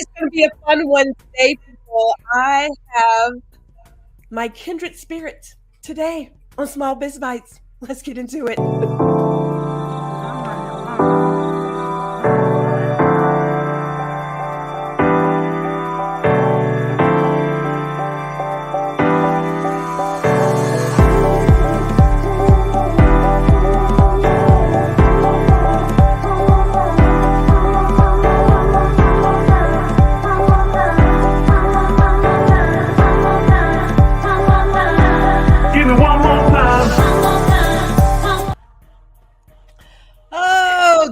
It's going to be a fun one today, people. I have my kindred spirit today on Small Biz Bites. Let's get into it.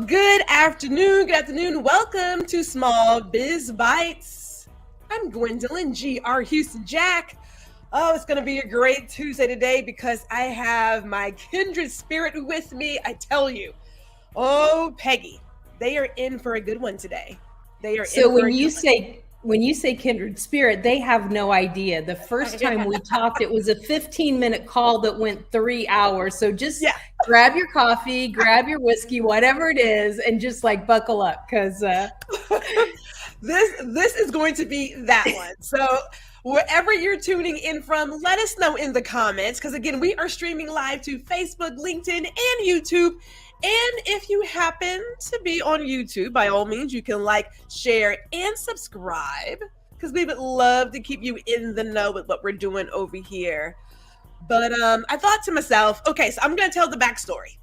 Good afternoon. Welcome to Small Biz Bites. I'm Gwendolyn G.R. Houston Jack. Oh, it's going to be a great Tuesday today because I have my kindred spirit with me. I tell you. Oh, Peggy, they are in for a good one today. They are so when you say kindred spirit, they have no idea. The first time we talked, it was a 15-minute call that went 3 hours. So just grab your coffee, grab your whiskey, whatever it is, and just like buckle up because this is going to be that one. So wherever you're tuning in from, let us know in the comments because again, we are streaming live to Facebook, LinkedIn, and YouTube. And if you happen to be on YouTube, by all means, you can like, share, and subscribe because we would love to keep you in the know with what we're doing over here. But I thought to myself, okay, so I'm going to tell the backstory.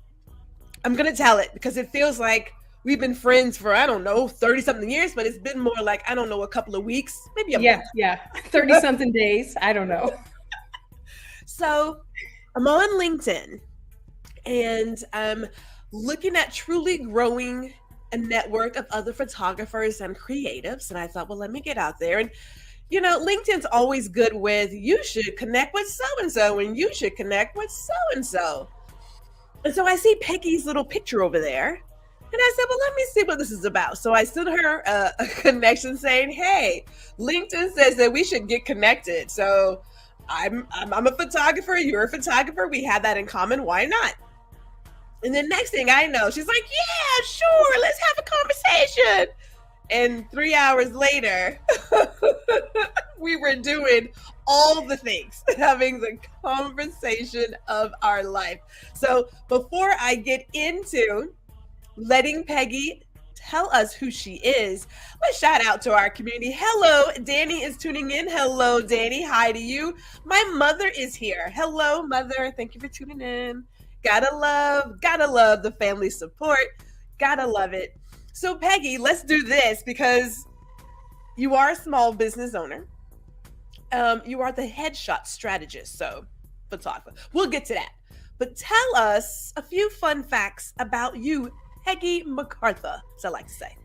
I'm going to tell it because it feels like we've been friends for, I don't know, 30-something years, but it's been more like, I don't know, a couple of weeks, maybe a month. Yeah, 30-something days. I don't know. So I'm on LinkedIn and I'm looking at truly growing a network of other photographers and creatives. And I thought, well, let me get out there. And, you know, LinkedIn's always good with, you should connect with so-and-so and you should connect with so-and-so. And so I see Peggy's little picture over there. And I said, well, let me see what this is about. So I sent her a connection saying, hey, LinkedIn says that we should get connected. So I'm a photographer. You're a photographer. We have that in common. Why not? And then next thing I know, she's like, yeah, sure, let's have a conversation. And 3 hours later, we were doing all the things, having the conversation of our life. So before I get into letting Peggy tell us who she is, let's shout out to our community. Hello, Danny is tuning in. Hello, Danny. Hi to you. My mother is here. Hello, mother. Thank you for tuning in. Gotta love the family support. Gotta love it. So Peggy, let's do this because you are a small business owner. You are the Headshot Strategist, so photographer. We'll get to that. But tell us a few fun facts about you, Peggy McCartha, as I like to say.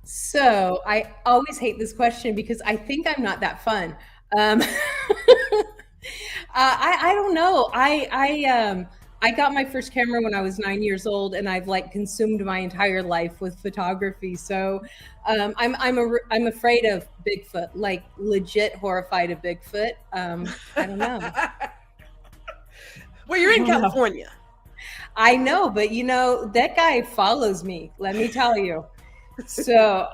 So I always hate this question because I think I'm not that fun. I don't know. I got my first camera when I was 9 years old, and I've like consumed my entire life with photography. So I'm afraid of Bigfoot, like legit horrified of Bigfoot. I don't know. Well, you're in California. I know, but you know, that guy follows me, let me tell you. So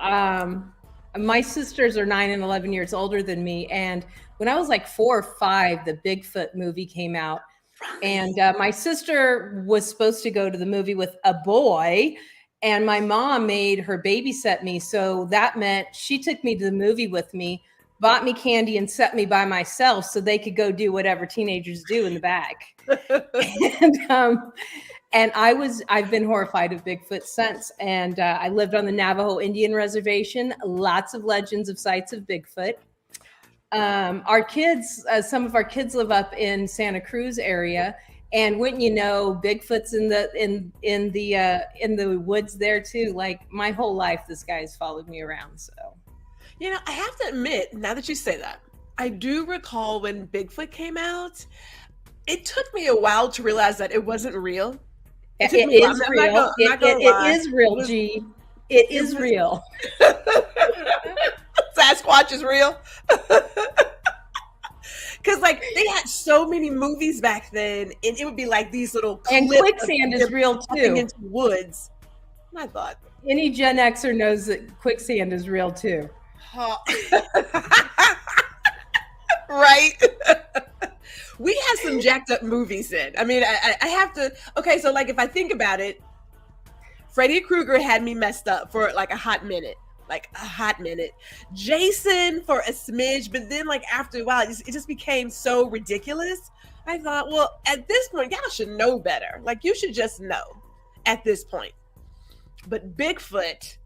my sisters are 9 and 11 years older than me. And when I was like 4 or 5, the Bigfoot movie came out. And my sister was supposed to go to the movie with a boy, and my mom made her babysit me. So that meant she took me to the movie with me, bought me candy, and set me by myself so they could go do whatever teenagers do in the back. And I've been horrified of Bigfoot since. And I lived on the Navajo Indian Reservation. Lots of legends of sights of Bigfoot. Our kids, some of our kids live up in Santa Cruz area, and wouldn't you know, Bigfoot's in the woods there too. Like my whole life, this guy's followed me around. So, you know, I have to admit, now that you say that, I do recall when Bigfoot came out. It took me a while to realize that it wasn't real. It is real. It is real, G. It is real. Sasquatch is real. Because like they had so many movies back then, and it would be like these little and quicksand is real too. Into woods. I thought any Gen Xer knows that quicksand is real too. Oh. Right. We had some jacked up movies in. I mean, I have to. Okay, so like if I think about it, Freddy Krueger had me messed up for like a hot minute. Like a hot minute. Jason for a smidge, but then like after a while, it just became so ridiculous. I thought, well, at this point, y'all should know better. Like you should just know at this point. But Bigfoot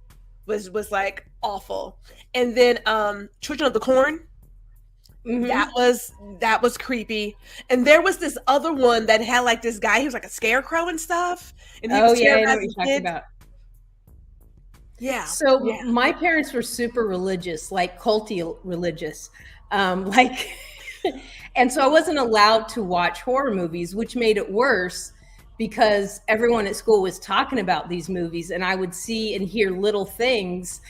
was like awful. And then Children of the Corn. Mhm. That was creepy. And there was this other one that had like this guy, he was like a scarecrow and stuff. And he Oh was yeah, I know what terrorizing you're talking kids. about. Yeah. So Yeah. my parents were super religious, like culty religious, like, and so I wasn't allowed to watch horror movies, which made it worse because everyone at school was talking about these movies, and I would see and hear little things,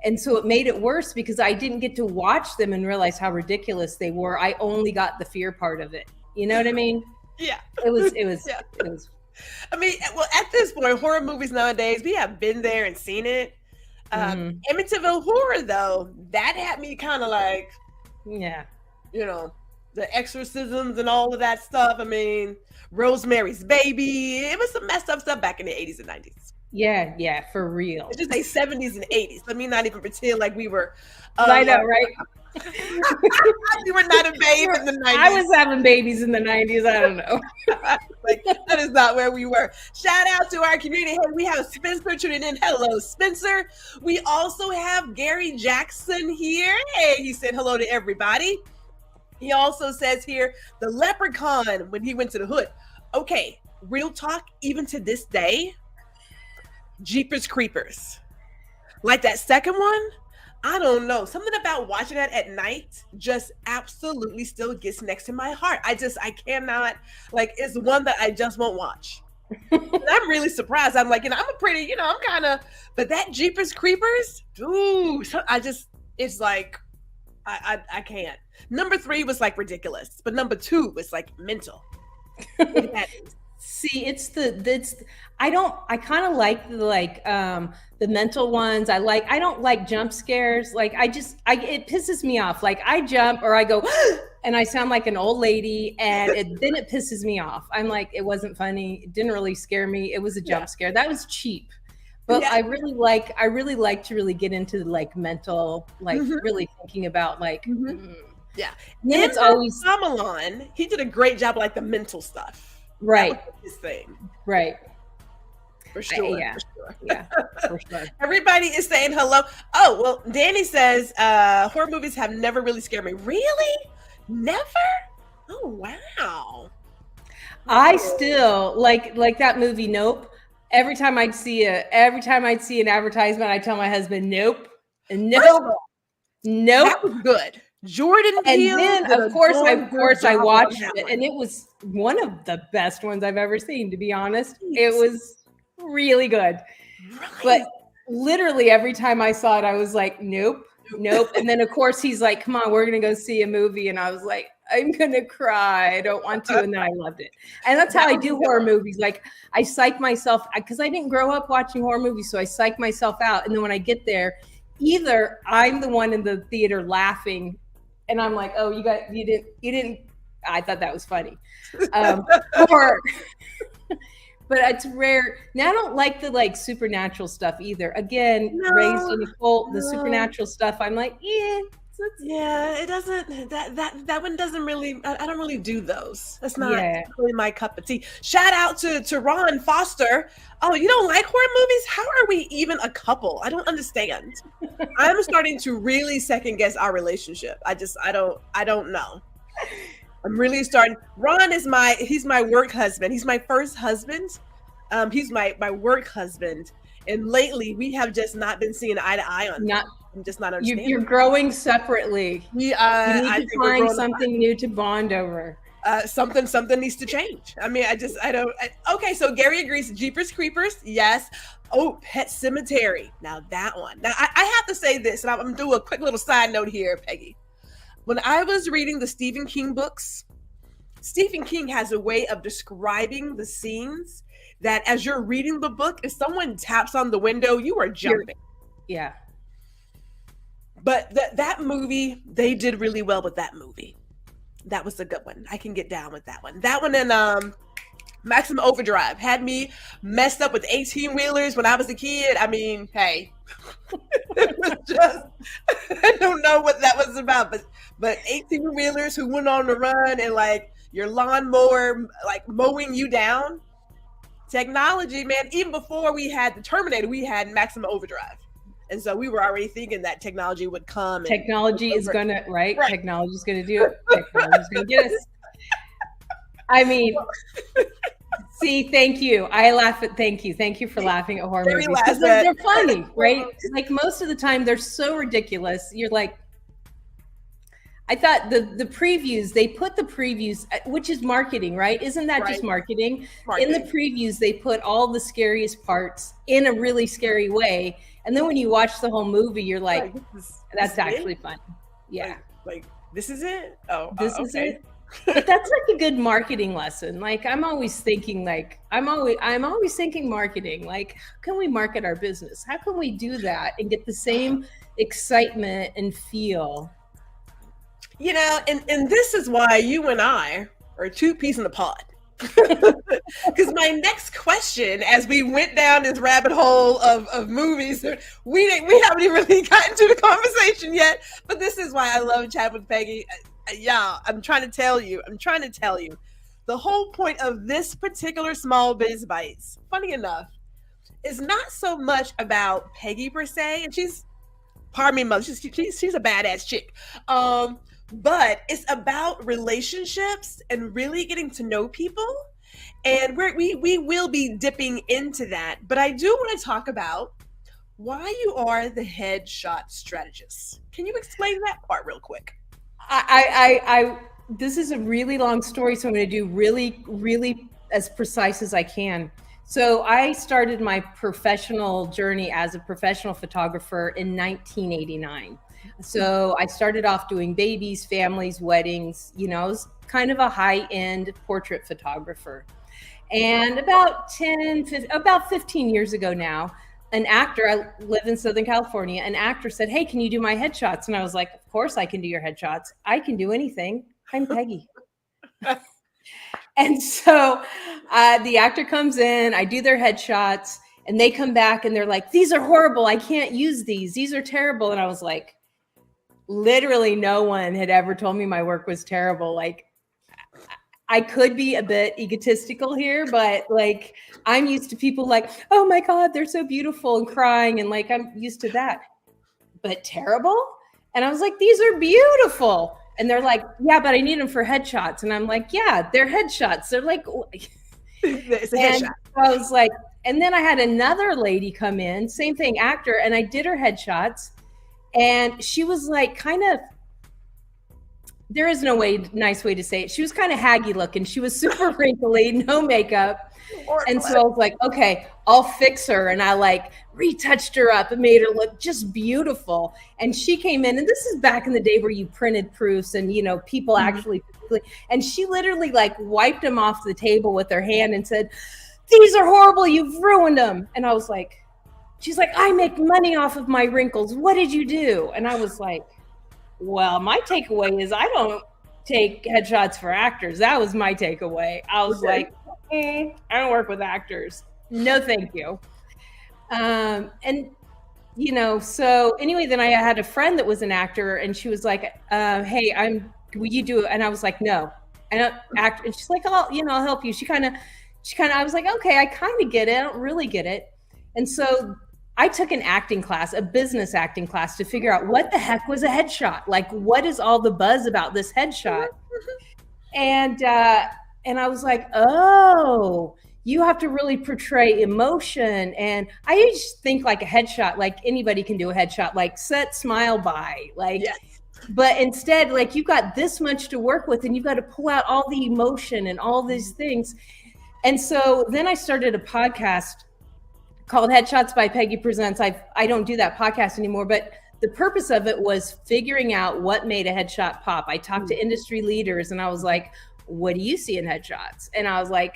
and so it made it worse because I didn't get to watch them and realize how ridiculous they were. I only got the fear part of it. You know what I mean? Yeah. It was. Yeah. It was. I mean, well, at this point, horror movies nowadays, we have been there and seen it. Amityville Horror, though, that had me kind of like, Yeah. you know, the exorcisms and all of that stuff. I mean, Rosemary's Baby. It was some messed up stuff back in the 80s and 90s. Yeah, for real. It's just say 70s and 80s. Let me not even pretend like we were. I know, right? You were not a babe in the 90s. I was having babies in the 90s. I don't know. Like, that is not where we were. Shout out to our community. Hey, we have Spencer tuning in. Hello, Spencer. We also have Gary Jackson here. Hey, he said hello to everybody. He also says here, the leprechaun when he went to the hood. Okay, real talk, even to this day, Jeepers Creepers. Like that second one, I don't know. Something about watching that at night just absolutely still gets next to my heart. I cannot, like, it's one that I just won't watch. And I'm really surprised. I'm like, I'm a pretty, I'm kind of, but that Jeepers Creepers, ooh, it's like, I can't. Number 3 was like ridiculous, but number 2 was like mental. See, I kind of like the mental ones. I don't like jump scares. Like it pisses me off. Like I jump or I go and I sound like an old lady and then it pisses me off. I'm like, it wasn't funny. It didn't really scare me. It was a jump scare. That was cheap. But I really like to really get into like mental, like really thinking about like, yeah. And then it's always Shyamalan. He did a great job, like the mental stuff. Right. That was his thing. Right. For sure. Yeah. For sure. Yeah. For sure. Everybody is saying hello. Oh, well, Danny says horror movies have never really scared me. Really? Never? Oh, wow. I still like that movie Nope. Every time I'd see an advertisement, I tell my husband, nope. Nope. That was good. Jordan Peele. And then of course I watched it, and it was one of the best ones I've ever seen, to be honest. It was really good. Right. But literally every time I saw it, I was like, nope. And then of course he's like, come on, we're gonna go see a movie. And I was like, I'm gonna cry. I don't want to. And then I loved it. And that's how I do horror movies. Like I psych myself, because I didn't grow up watching horror movies. So I psych myself out. And then when I get there, either I'm the one in the theater laughing and I'm like, oh, you didn't, I thought that was funny. Or, but it's rare. Now I don't like the like supernatural stuff either. Again, raised in a cult, the supernatural stuff, I'm like, yeah, it doesn't, that one doesn't really, I don't really do those. That's not really my cup of tea. Shout out to Ron Foster. Oh, you don't like horror movies? How are we even a couple? I don't understand. I'm starting to really second guess our relationship. I don't know. I'm really starting. Ron is he's my work husband. He's my first husband. He's my work husband. And lately we have just not been seeing eye to eye on I'm just not understanding. You're growing separately. You need to find something new to bond over. Something needs to change. I mean, okay, so Gary agrees. Jeepers Creepers, yes. Oh, Pet Cemetery. Now that one. Now I have to say this, and I'm gonna do a quick little side note here, Peggy. When I was reading the Stephen King books, Stephen King has a way of describing the scenes that as you're reading the book, if someone taps on the window, you are jumping. Yeah. But that movie, they did really well with that movie. That was a good one. I can get down with that one. That one and Maximum Overdrive had me messed up with 18 wheelers when I was a kid. I mean, hey, it was just, I don't know what that was about, but 18 wheelers who went on the run and like your lawnmower, like mowing you down. Technology, man, even before we had the Terminator, we had Maximum Overdrive. And so we were already thinking that technology would come. Technology is going to, right? Technology is going to do it. Technology is going to get us. I mean, see, thank you. I laugh at, thank you. Thank you for laughing at horror movies. Because they're funny, right? Like most of the time, they're so ridiculous. You're like, I thought the previews, they put the previews, which is marketing, right? Isn't that just marketing? In the previews, they put all the scariest parts in a really scary way. And then when you watch the whole movie, you're like, that's actually fun. Yeah. Like, this is it? Oh, this is it. But that's like a good marketing lesson. Like I'm always thinking I'm always thinking marketing. Like, how can we market our business? How can we do that and get the same excitement and feel? You know, and this is why you and I are two peas in the pod. Because my next question, as we went down this rabbit hole of movies, we haven't even really gotten to the conversation yet. But this is why I love chatting with Peggy. Yeah, I'm trying to tell you. The whole point of this particular Small Biz Bites, funny enough, is not so much about Peggy per se, and she's, pardon me, mother, she's a badass chick. But it's about relationships and really getting to know people. And we will be dipping into that. But I do want to talk about why you are the Headshot Strategist. Can you explain that part real quick? This is a really long story, so I'm going to do really, really as precise as I can. So I started my professional journey as a professional photographer in 1989. So I started off doing babies, families, weddings, you know, I was kind of a high-end portrait photographer. And about 15 years ago now, an actor, I live in Southern California, an actor said, hey, can you do my headshots? And I was like, of course I can do your headshots. I can do anything. I'm Peggy. And so the actor comes in, I do their headshots, and they come back and they're like, these are horrible. I can't use these. These are terrible. And I was like, literally no one had ever told me my work was terrible. Like, I could be a bit egotistical here, but like, I'm used to people like, oh my God, they're so beautiful and crying. And like, I'm used to that, but terrible. And I was like, these are beautiful. And they're like, yeah, but I need them for headshots. And I'm like, yeah, they're headshots. They're like, it's a headshot. I was like, and then I had another lady come in, same thing, actor, and I did her headshots. And she was like, kind of, there is no nice way to say it. She was kind of haggy looking. She was super wrinkly, no makeup. And so I was like, okay, I'll fix her. And I like retouched her up and made her look just beautiful. And she came in, and this is back in the day where you printed proofs and, you know, people actually, and she literally like wiped them off the table with her hand and said, these are horrible. You've ruined them. And I was like, she's like, I make money off of my wrinkles. What did you do? And I was like, well, my takeaway is I don't take headshots for actors. That was my takeaway. I was like, I don't work with actors. No, thank you. And, you know, so anyway, then I had a friend that was an actor, and she was like, hey, will you do it? And I was like, no, I don't act. And she's like, I'll help you. She kind of, I was like, okay, I kind of get it. I don't really get it. And so I took an acting class, a business acting class, to figure out what the heck was a headshot. Like, what is all the buzz about this headshot? And I was like, oh, you have to really portray emotion. And I used to think like a headshot, like anybody can do a headshot, like set, smile, bye. Like, yes. But instead, like, you've got this much to work with, and you've got to pull out all the emotion and all these things. And so then I started a podcast called Headshots by Peggy Presents. I don't do that podcast anymore, but the purpose of it was figuring out what made a headshot pop. I talked to industry leaders, and I was like, what do you see in headshots? And I was like,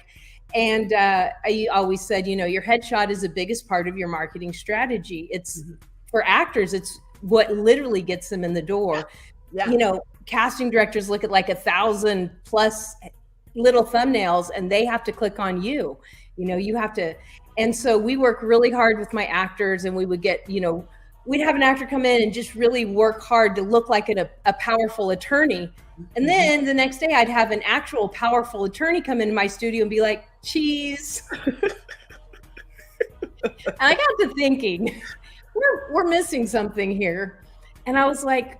and I always said, you know, your headshot is the biggest part of your marketing strategy. It's for actors, it's what literally gets them in the door. Yeah. You know, casting directors look at like 1,000 plus little thumbnails and they have to click on you. You know, you have to. And so we work really hard with my actors, and we would get, you know, we'd have an actor come in and just really work hard to look like a powerful attorney. And then the next day I'd have an actual powerful attorney come into my studio and be like, cheese. And I got to thinking, we're missing something here. And I was like,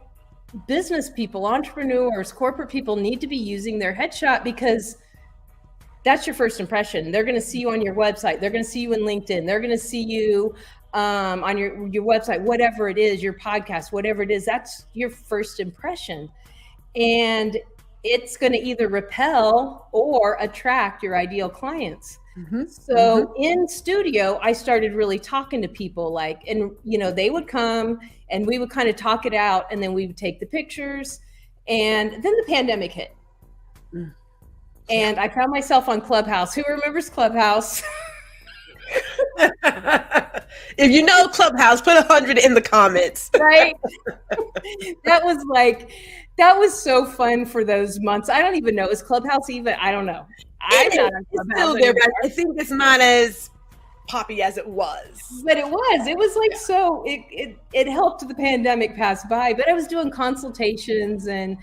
business people, entrepreneurs, corporate people need to be using their headshot, because that's your first impression. They're going to see you on your website. They're going to see you in LinkedIn. They're going to see you on your website, whatever it is, your podcast, whatever it is. That's your first impression. And it's going to either repel or attract your ideal clients. So in studio, I started really talking to people, like, and, you know, they would come and we would kind of talk it out, and then we would take the pictures. And then the pandemic hit. And I found myself on Clubhouse. Who remembers Clubhouse? If you know Clubhouse, put 100 in the comments. Right? That was so fun for those months. I don't even know. Is Clubhouse even? I don't know. It's still there, but I think it's not as poppy as it was. But it was like, so it helped the pandemic pass by. But I was doing consultations and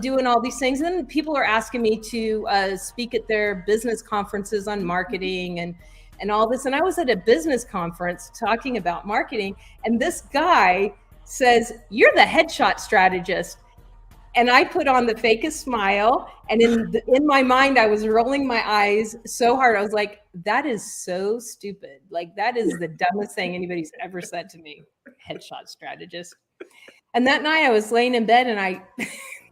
doing all these things. And then people are asking me to speak at their business conferences on marketing and all this. And I was at a business conference talking about marketing. And this guy says, "You're the headshot strategist." And I put on the fakest smile. And in my mind, I was rolling my eyes so hard. I was like, that is so stupid. Like, that is the dumbest thing anybody's ever said to me. Headshot strategist. And that night I was laying in bed and I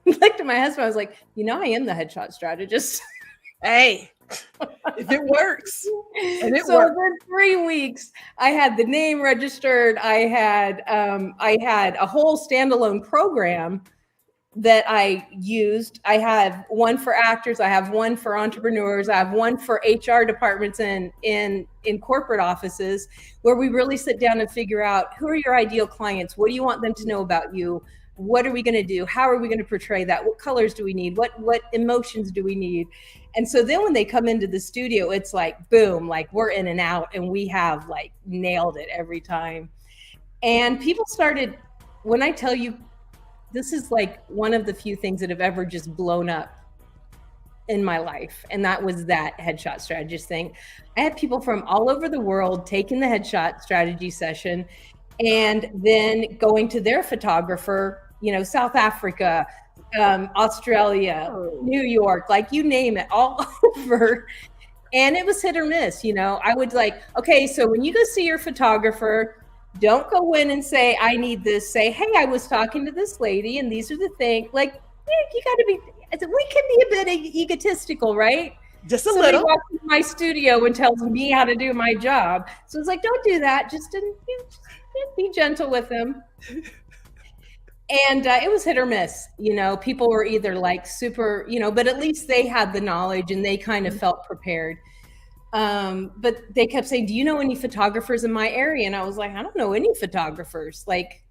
looked at my husband. I was like, you know, I am the headshot strategist. Hey, if it works. And it so worked. for 3 weeks, I had the name registered. I had a whole standalone program that I used. I have one for actors. I have one for entrepreneurs. I have one for HR departments in corporate offices, where we really sit down and figure out, who are your ideal clients? What do you want them to know about you? What are we going to do? How are we going to portray that? What colors do we need? What emotions do we need? And so then when they come into the studio, it's like, boom, like we're in and out, and we have like nailed it every time. And people started, when I tell you, this is like one of the few things that have ever just blown up in my life. And that was that headshot strategist thing. I had people from all over the world taking the headshot strategy session and then going to their photographer, you know, South Africa, Australia, New York, like you name it, all over. And it was hit or miss. You know, I would like, okay, so when you go see your photographer, don't go in and say, I need this. Say, hey, I was talking to this lady and these are the things. Like, you got to be, we can be a bit egotistical, right? Just a Somebody little. walks into my studio and tells me how to do my job. So it's like, don't do that. Just be gentle with them. And it was hit or miss. You know, people were either like super, you know, but at least they had the knowledge and they kind of felt prepared. But they kept saying, do you know any photographers in my area? And I was like, I don't know any photographers. Like,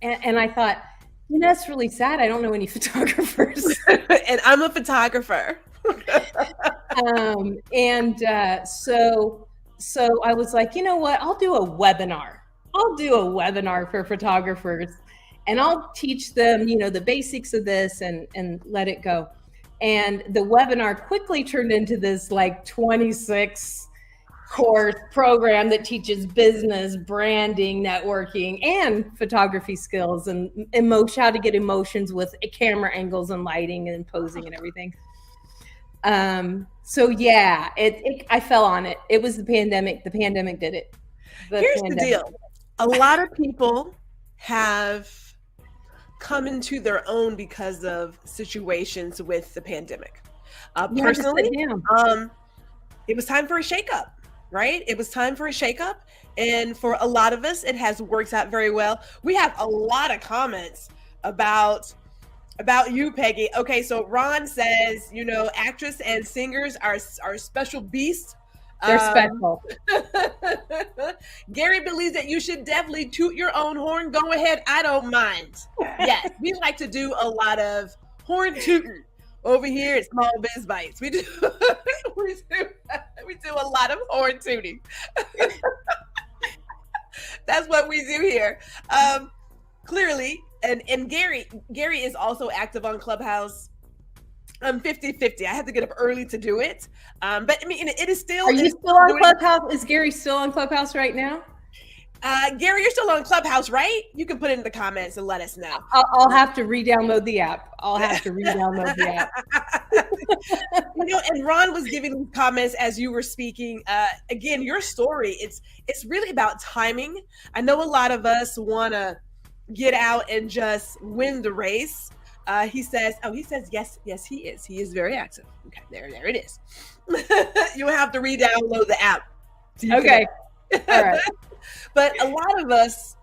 and I thought, you know, that's really sad. I don't know any photographers. And I'm a photographer. So I was like, you know what? I'll do a webinar. For photographers, and I'll teach them, you know, the basics of this and let it go. And the webinar quickly turned into this like 26 course program that teaches business, branding, networking, and photography skills and how to get emotions with camera angles and lighting and posing and everything. So yeah, I fell on it. It was the pandemic. The pandemic did it. Here's the deal. A lot of people have come into their own because of situations with the pandemic. Personally, it was time for a shakeup, right? It was time for a shakeup. And for a lot of us, it has worked out very well. We have a lot of comments about you, Peggy. Okay, so Ron says, you know, actress and singers are special beasts. They're special. Gary believes that you should definitely toot your own horn. Go ahead. I don't mind. Yes, we like to do a lot of horn tooting over here at Small Biz Bites. We do, we do a lot of horn tooting. That's what we do here. Clearly, and Gary is also active on Clubhouse. 50-50. I had to get up early to do it. But I mean, it is still. Are you still on Clubhouse? Is Gary still on Clubhouse right now? Gary, you're still on Clubhouse, right? You can put it in the comments and let us know. I'll have to re-download the app. And Ron was giving comments as you were speaking. Again, your story, it's really about timing. I know a lot of us want to get out and just win the race. He says, yes, he is. He is very active. Okay, there it is. You'll have to re-download the app. So okay. All right. But a lot of us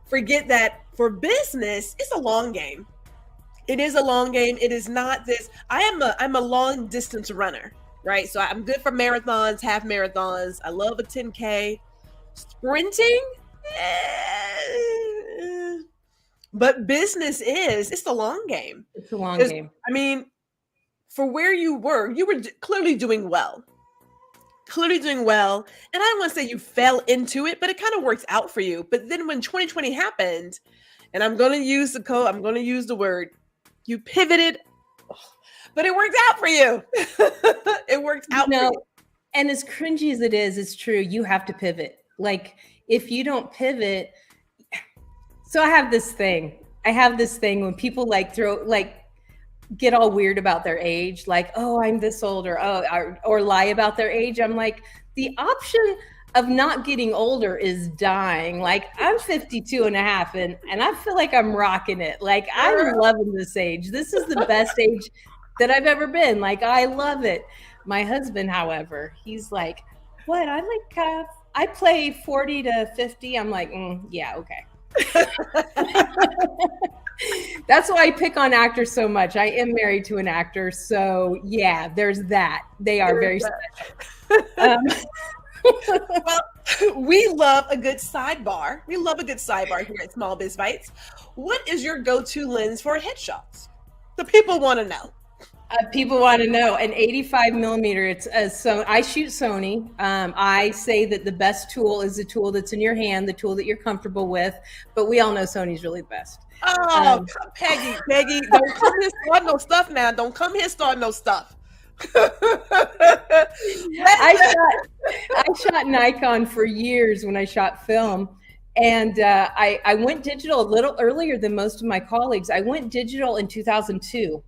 forget that for business, it's a long game. It is a long game. It is not this. I'm a long distance runner, right? So I'm good for marathons, half marathons. I love a 10K. Sprinting, but business it's the long game. It's a long game. I mean, for where you were clearly doing well. And I don't want to say you fell into it, but it kind of worked out for you. But then when 2020 happened, and I'm going to use the word, you pivoted, but it worked out for you. It worked out for you. And as cringy as it is, it's true. You have to pivot. Like if you don't pivot, so I have this thing when people get all weird about their age, like, oh, I'm this old, or lie about their age. I'm like, the option of not getting older is dying. Like I'm 52 and a half and I feel like I'm rocking it. Like I'm loving this age. This is the best age that I've ever been. Like I love it. My husband, however, he's like, what? I play 40 to 50. I'm like, yeah, okay. That's why I pick on actors so much. I am married to an actor, so yeah, there's that. They are very special. Well, we love a good sidebar. We love a good sidebar here at Small Biz Bites. What is your go-to lens for headshots? The people want to know. People want to know an 85 millimeter. So I shoot Sony. I say that the best tool is the tool that's in your hand, the tool that you're comfortable with. But we all know Sony's really the best. Oh, Peggy, don't come here start no stuff now. Don't come here start no stuff. I shot Nikon for years when I shot film. And I went digital a little earlier than most of my colleagues. I went digital in 2002.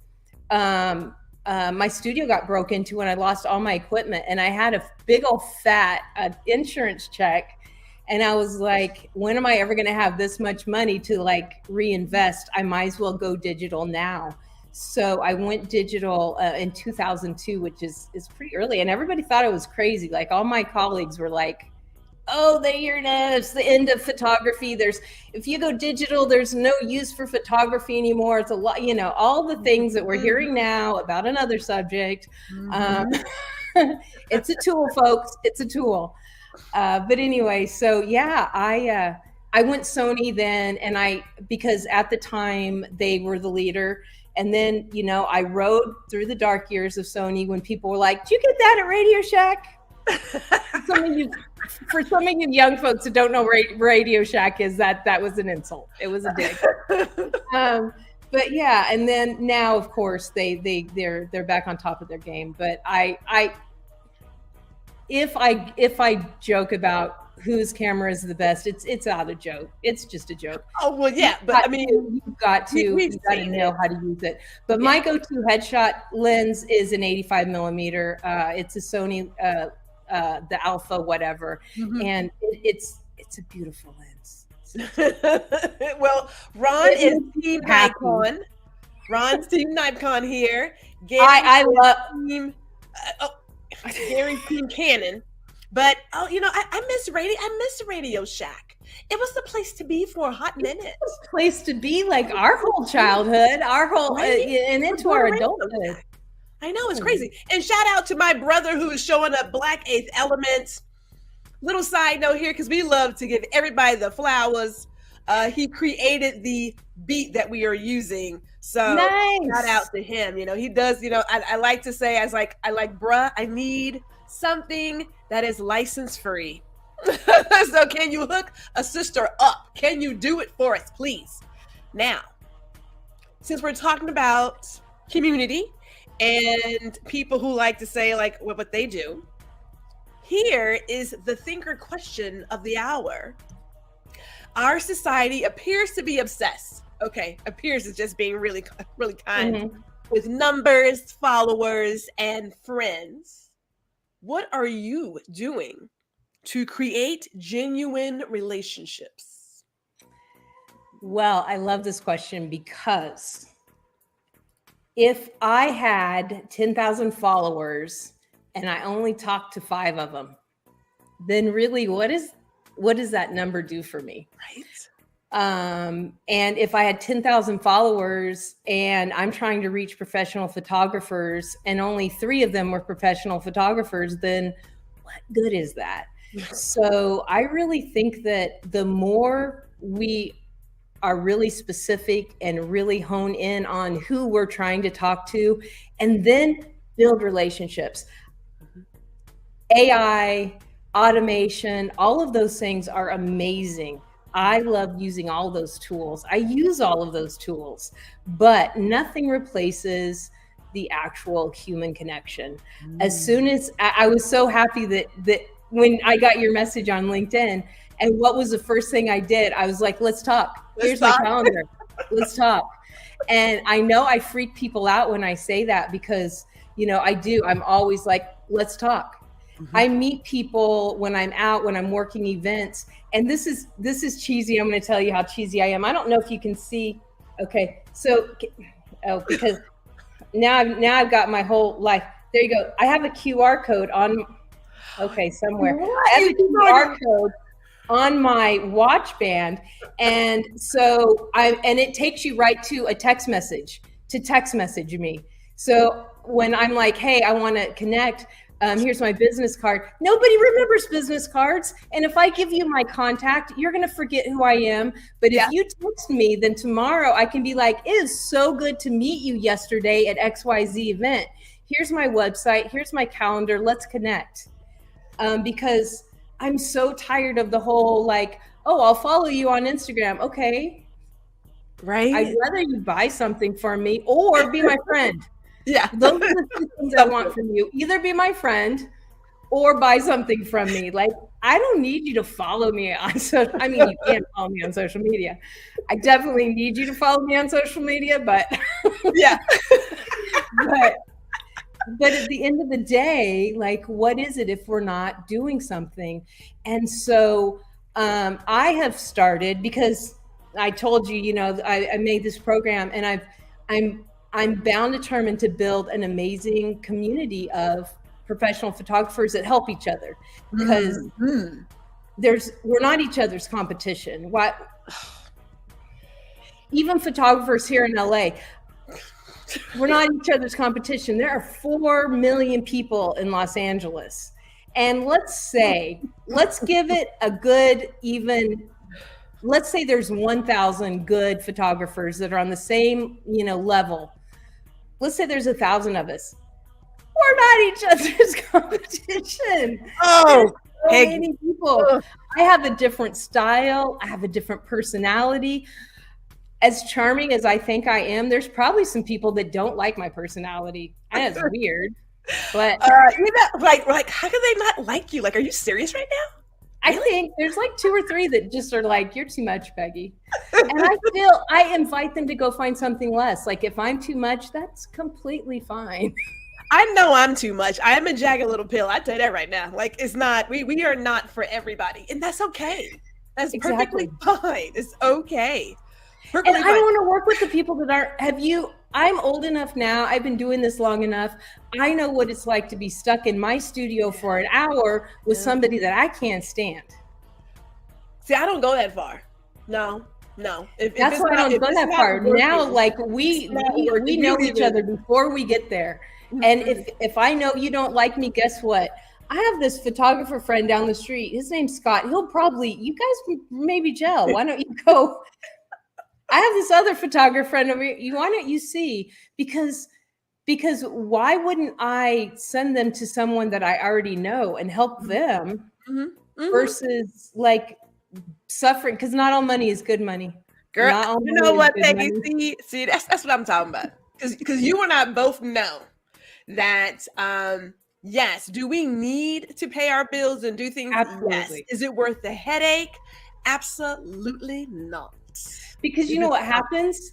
My studio got broke into when I lost all my equipment, and I had a big old fat insurance check. And I was like, when am I ever going to have this much money to like reinvest? I might as well go digital now. So I went digital in 2002, which is pretty early. And everybody thought I was crazy. Like all my colleagues were like, oh, it's the end of photography. If you go digital, there's no use for photography anymore. It's a lot, all the things that we're hearing now about another subject. It's a tool, folks. It's a tool. But anyway, so yeah, I went Sony then, and because at the time they were the leader. And then, I rode through the dark years of Sony when people were like, did you get that at Radio Shack? For some of you young folks who don't know what Radio Shack is, that was an insult. It was a dig. But yeah, and then now, of course, they're back on top of their game. But if I joke about whose camera is the best, it's not a joke. It's just a joke. Oh well, yeah, but I mean, you've got to know how to use it. But my go-to headshot lens is an 85 millimeter. It's a Sony, the Alpha, whatever, and it's a beautiful lens. Well, Ron is Team Nikon. Ron's Team Nikon here. I love team. Gary's Team Canon. But I miss Radio Shack. It was the place to be for a hot minute. It was the place to be, like our whole childhood, and into our adulthood. I know, it's crazy. And shout out to my brother who is showing up Black Eighth Element. Little side note here, because we love to give everybody the flowers. He created the beat that we are using. So Nice. shout out to him. You know, he does, you know, I like to say, bruh, I need something that is license free. So can you hook a sister up? Can you do it for us, please? Now, since we're talking about community and people who like to say like what they do, here is the thinker question of the hour. Our society appears to be obsessed. Okay, appears is just being really, really kind with numbers, followers, and friends. What are you doing to create genuine relationships? Well, I love this question because if I had 10,000 followers and I only talked to 5 of them, then really what does that number do for me? Right. And if I had 10,000 followers and I'm trying to reach professional photographers and only 3 of them were professional photographers, then what good is that? So I really think that the more we are really specific and really hone in on who we're trying to talk to and then build relationships. AI, automation, all of those things are amazing. I love using all those tools. I use all of those tools, but nothing replaces the actual human connection. As soon as I was so happy that when I got your message on LinkedIn, and what was the first thing I did? I was like, let's talk. Here's my calendar. Let's talk. And I know I freak people out when I say that because, you know, I do. I'm always like, let's talk. I meet people when I'm out, when I'm working events, and this is cheesy. I'm going to tell you how cheesy I am. I don't know if you can see. Okay, so because now I've got my whole life. There you go. I have a QR code on. Okay, somewhere. I have a QR code on my watch band, and so and it takes you right to a text message to text message me. So when I'm like, hey, I want to connect. Here's my business card. Nobody remembers business cards. And if I give you my contact, you're going to forget who I am. But if you text me, then tomorrow I can be like, it is so good to meet you yesterday at XYZ event. Here's my website. Here's my calendar. Let's connect. Because I'm so tired of the whole like, oh, I'll follow you on Instagram. Okay. Right. I'd rather you buy something from me or be my friend. Yeah. Those are the 2 things I want from you. Either be my friend or buy something from me. Like, I don't need you to follow me on social. I mean, you can follow me on social media. I definitely need you to follow me on social media, but yeah. but at the end of the day, like, what is it if we're not doing something? And so I have started because I told you, you know, I made this program and I'm bound determined to build an amazing community of professional photographers that help each other because we're not each other's competition. Even photographers here in LA, we're not each other's competition. There are 4 million people in Los Angeles. And let's give it a good let's say there's 1,000 good photographers that are on the same, you know, level. Let's say there's 1,000 of us. We're not each other's competition. Oh, so many people. I have a different style. I have a different personality. As charming as I think I am, there's probably some people that don't like my personality. And it's weird. But like, how can they not like you? Like, are you serious right now? I think there's like 2 or 3 that just are like, you're too much, Peggy. And I invite them to go find something less. Like if I'm too much, that's completely fine. I know I'm too much. I'm a jagged little pill. I tell you that right now. Like it's not, we are not for everybody. And that's okay. That's perfectly fine. It's okay. Perfectly and I don't want to work with the people that aren't, I'm old enough now. I've been doing this long enough. I know what it's like to be stuck in my studio for an hour with somebody that I can't stand. See, I don't go that far. No. No. If That's it's why I not, don't if go it's that not far. Now, working, like it's we not we we working. We know don't each even. other before we get there. And if I know you don't like me, guess what? I have this photographer friend down the street. His name's Scott. You guys maybe gel. Why don't you go? I have this other photographer friend over here. Why don't you see? Because why wouldn't I send them to someone that I already know and help them versus like suffering? Because not all money is good money. Girl, Not all you money know is what, good Peggy? money. See, that's what I'm talking about. Because you and I both know that yes, do we need to pay our bills and do things? Yes. Absolutely. Is it worth the headache? Absolutely not. Because you It know is what not. happens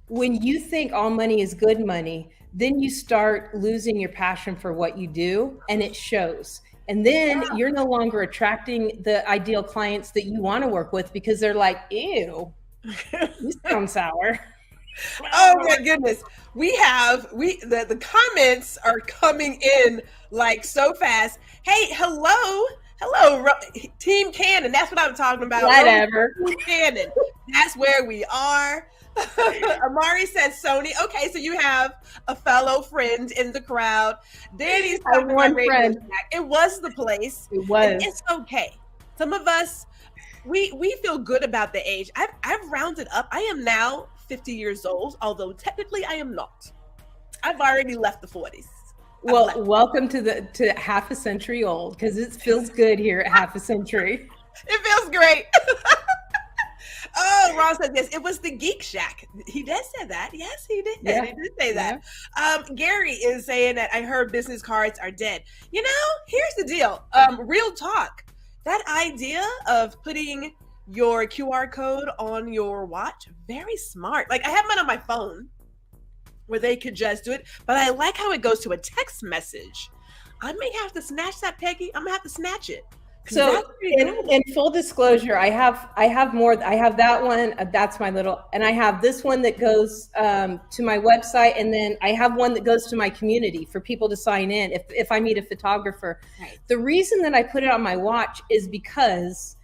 when you think all money is good money, then you start losing your passion for what you do and it shows. And then you're no longer attracting the ideal clients that you want to work with because they're like, ew, you sound sour. Oh my goodness. The comments are coming in like so fast. Hey, hello, Team Cannon. That's what I'm talking about. Whatever. Team Cannon. That's where we are. Amari says Sony. Okay, so you have a fellow friend in the crowd. Danny's I have talking about one Radio friend. Shack. It was the place. It And was. it's okay. Some of us, we feel good about the age. I've rounded up. I am now 50 years old, although technically I am not. I've already left the 40s. Well, welcome to half a century old because it feels good here at half a century. It feels great. Oh, Ron says yes. It was the Geek Shack. He did say that. Yes, he did. Yeah. He did say that. Gary is saying that I heard business cards are dead. You know, here's the deal. Real talk. That idea of putting your QR code on your watch, very smart. Like I have mine on my phone where they could just do it, but I like how it goes to a text message. I may have to snatch that, Peggy. I'm gonna have to snatch it. So in full disclosure, I have more. I have that one. That's my little, and I have this one that goes to my website, and then I have one that goes to my community for people to sign in if I meet a photographer. Right. The reason that I put it on my watch is because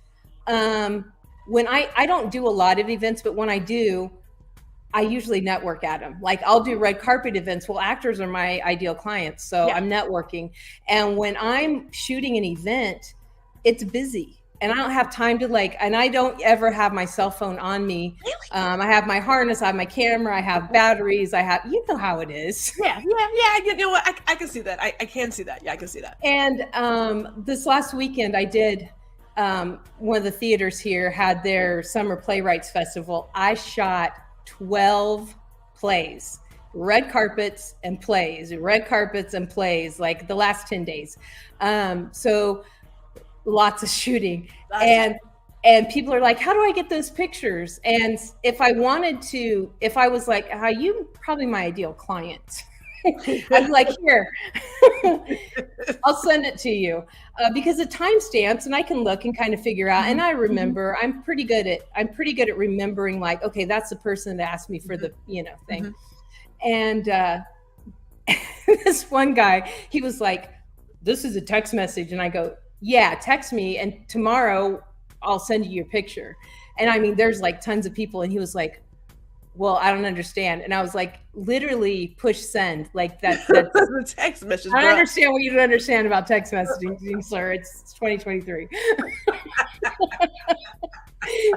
when I don't do a lot of events, but when I do, I usually network at them. Like I'll do red carpet events. Well, actors are my ideal clients, so I'm networking. And when I'm shooting an event, it's busy and I don't have time to and I don't ever have my cell phone on me. Really? I have my harness, I have my camera, I have batteries, you know how it is. Yeah. You know what? I can see that. I can see that. Yeah, I can see that. And this last weekend I did, one of the theaters here had their summer playwrights festival. I shot 12 plays, red carpets and plays, like the last 10 days. So lots of shooting. And people are like, how do I get those pictures? And if I was like, you probably my ideal client. I'd be like, here, I'll send it to you because the timestamps and I can look and kind of figure out. And I remember, I'm pretty good at remembering like, okay, that's the person that asked me for the, thing. And this one guy, he was like, this is a text message. And I go, yeah, text me and tomorrow I'll send you your picture. And I mean, there's like tons of people. And he was like, well, I don't understand. And I was like, literally push send. Like that's the text message. I don't understand what you don't understand about text messaging, sir. It's 2023.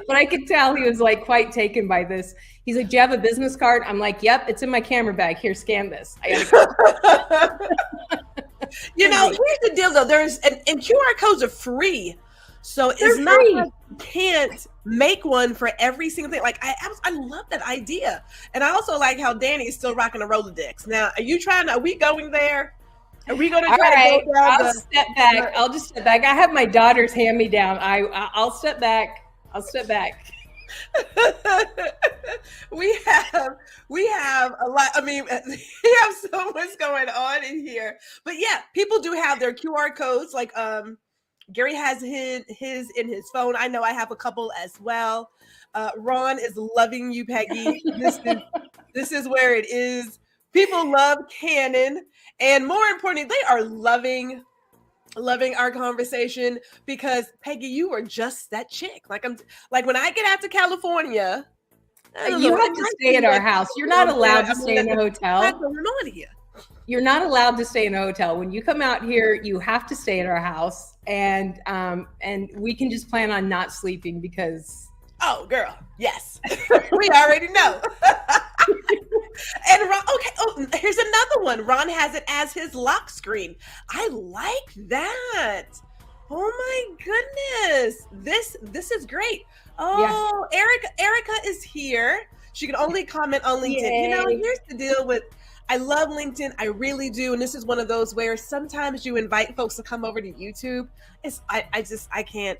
But I could tell he was like quite taken by this. He's like, do you have a business card? I'm like, yep, it's in my camera bag. Here, scan this. I gotta go. You know, here's the deal though. And QR codes are free. So it's not like you can't make one for every single thing. Like I love that idea. And I also like how Danny's still rocking a Rolodex. Now, are we going there? Are we going to try to go down? I'll step back. I'll just step back. I have my daughter's hand me down. I'll step back. We have a lot. I mean, we have so much going on in here. But yeah, people do have their QR codes. Like Gary has his in his phone. I know I have a couple as well. Ron is loving you, Peggy. This is where it is. People love Canon, and more importantly, they are loving Loving our conversation because Peggy, you are just that chick. Like when I get out to California, I don't You know, have to stay at our house. You're not allowed to stay in a hotel. What's going on here? You're not allowed to stay in a hotel. When you come out here, you have to stay at our house, and we can just plan on not sleeping because. Oh, girl, yes, we already know. And Ron, okay, oh, here's another one. Ron has it as his lock screen. I like that. Oh my goodness, this is great. Oh, yeah. Erica is here. She can only comment on LinkedIn. Yay. You know, here's the deal with. I love LinkedIn. I really do. And this is one of those where sometimes you invite folks to come over to YouTube. I can't.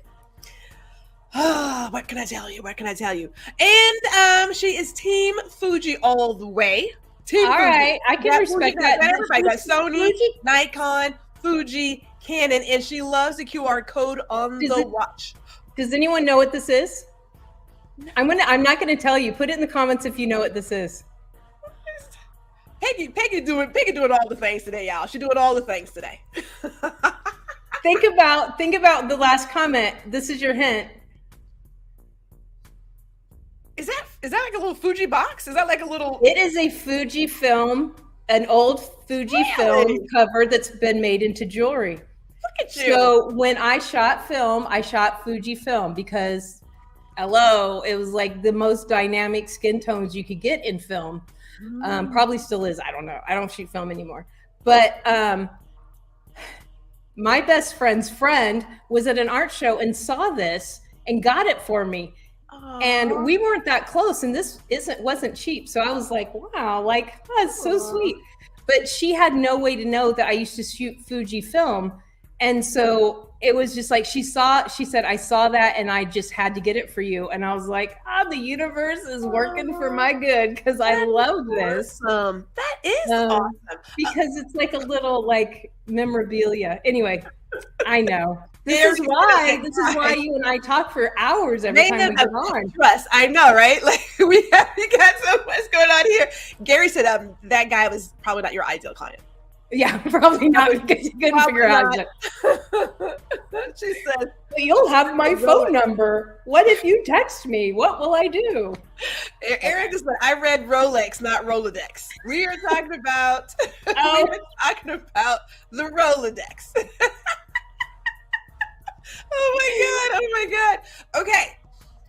What can I tell you? What can I tell you? And she is Team Fuji all the way. Team all Fuji. Right. I can respect that. Everybody got Sony, Nikon, Fuji, Canon, and she loves the QR code on the watch. Does anyone know what this is? No. I'm not gonna tell you. Put it in the comments if you know what this is. Peggy doing all the things today, y'all. She doing all the things today. Think about the last comment. This is your hint. Is that like a little Fuji box? Is that like a little? It is a Fuji film, an old Fuji film cover that's been made into jewelry. Look at you. So when I shot film, I shot Fuji film because, hello, it was like the most dynamic skin tones you could get in film. Probably still is. I don't know. I don't shoot film anymore. But my best friend's friend was at an art show and saw this and got it for me. Aww. And we weren't that close, and this wasn't cheap. So I was like, wow, like, oh, it's so sweet. But she had no way to know that I used to shoot Fuji film. And so it was just like she said, I saw that and I just had to get it for you. And I was like, the universe is working for my good because I love this. That is awesome. Because it's like a little like memorabilia. Anyway, I know. This is why you and I talk for hours every time we get on. Trust, I know, right? Like we got so much going on here. Gary said that guy was probably not your ideal client. Yeah, probably not because you couldn't figure out. She said, "You'll have my phone number. What if you text me? What will I do?" Eric said, "I read Rolex, not Rolodex." We are talking about. We are talking about the Rolodex. Oh my god! Okay,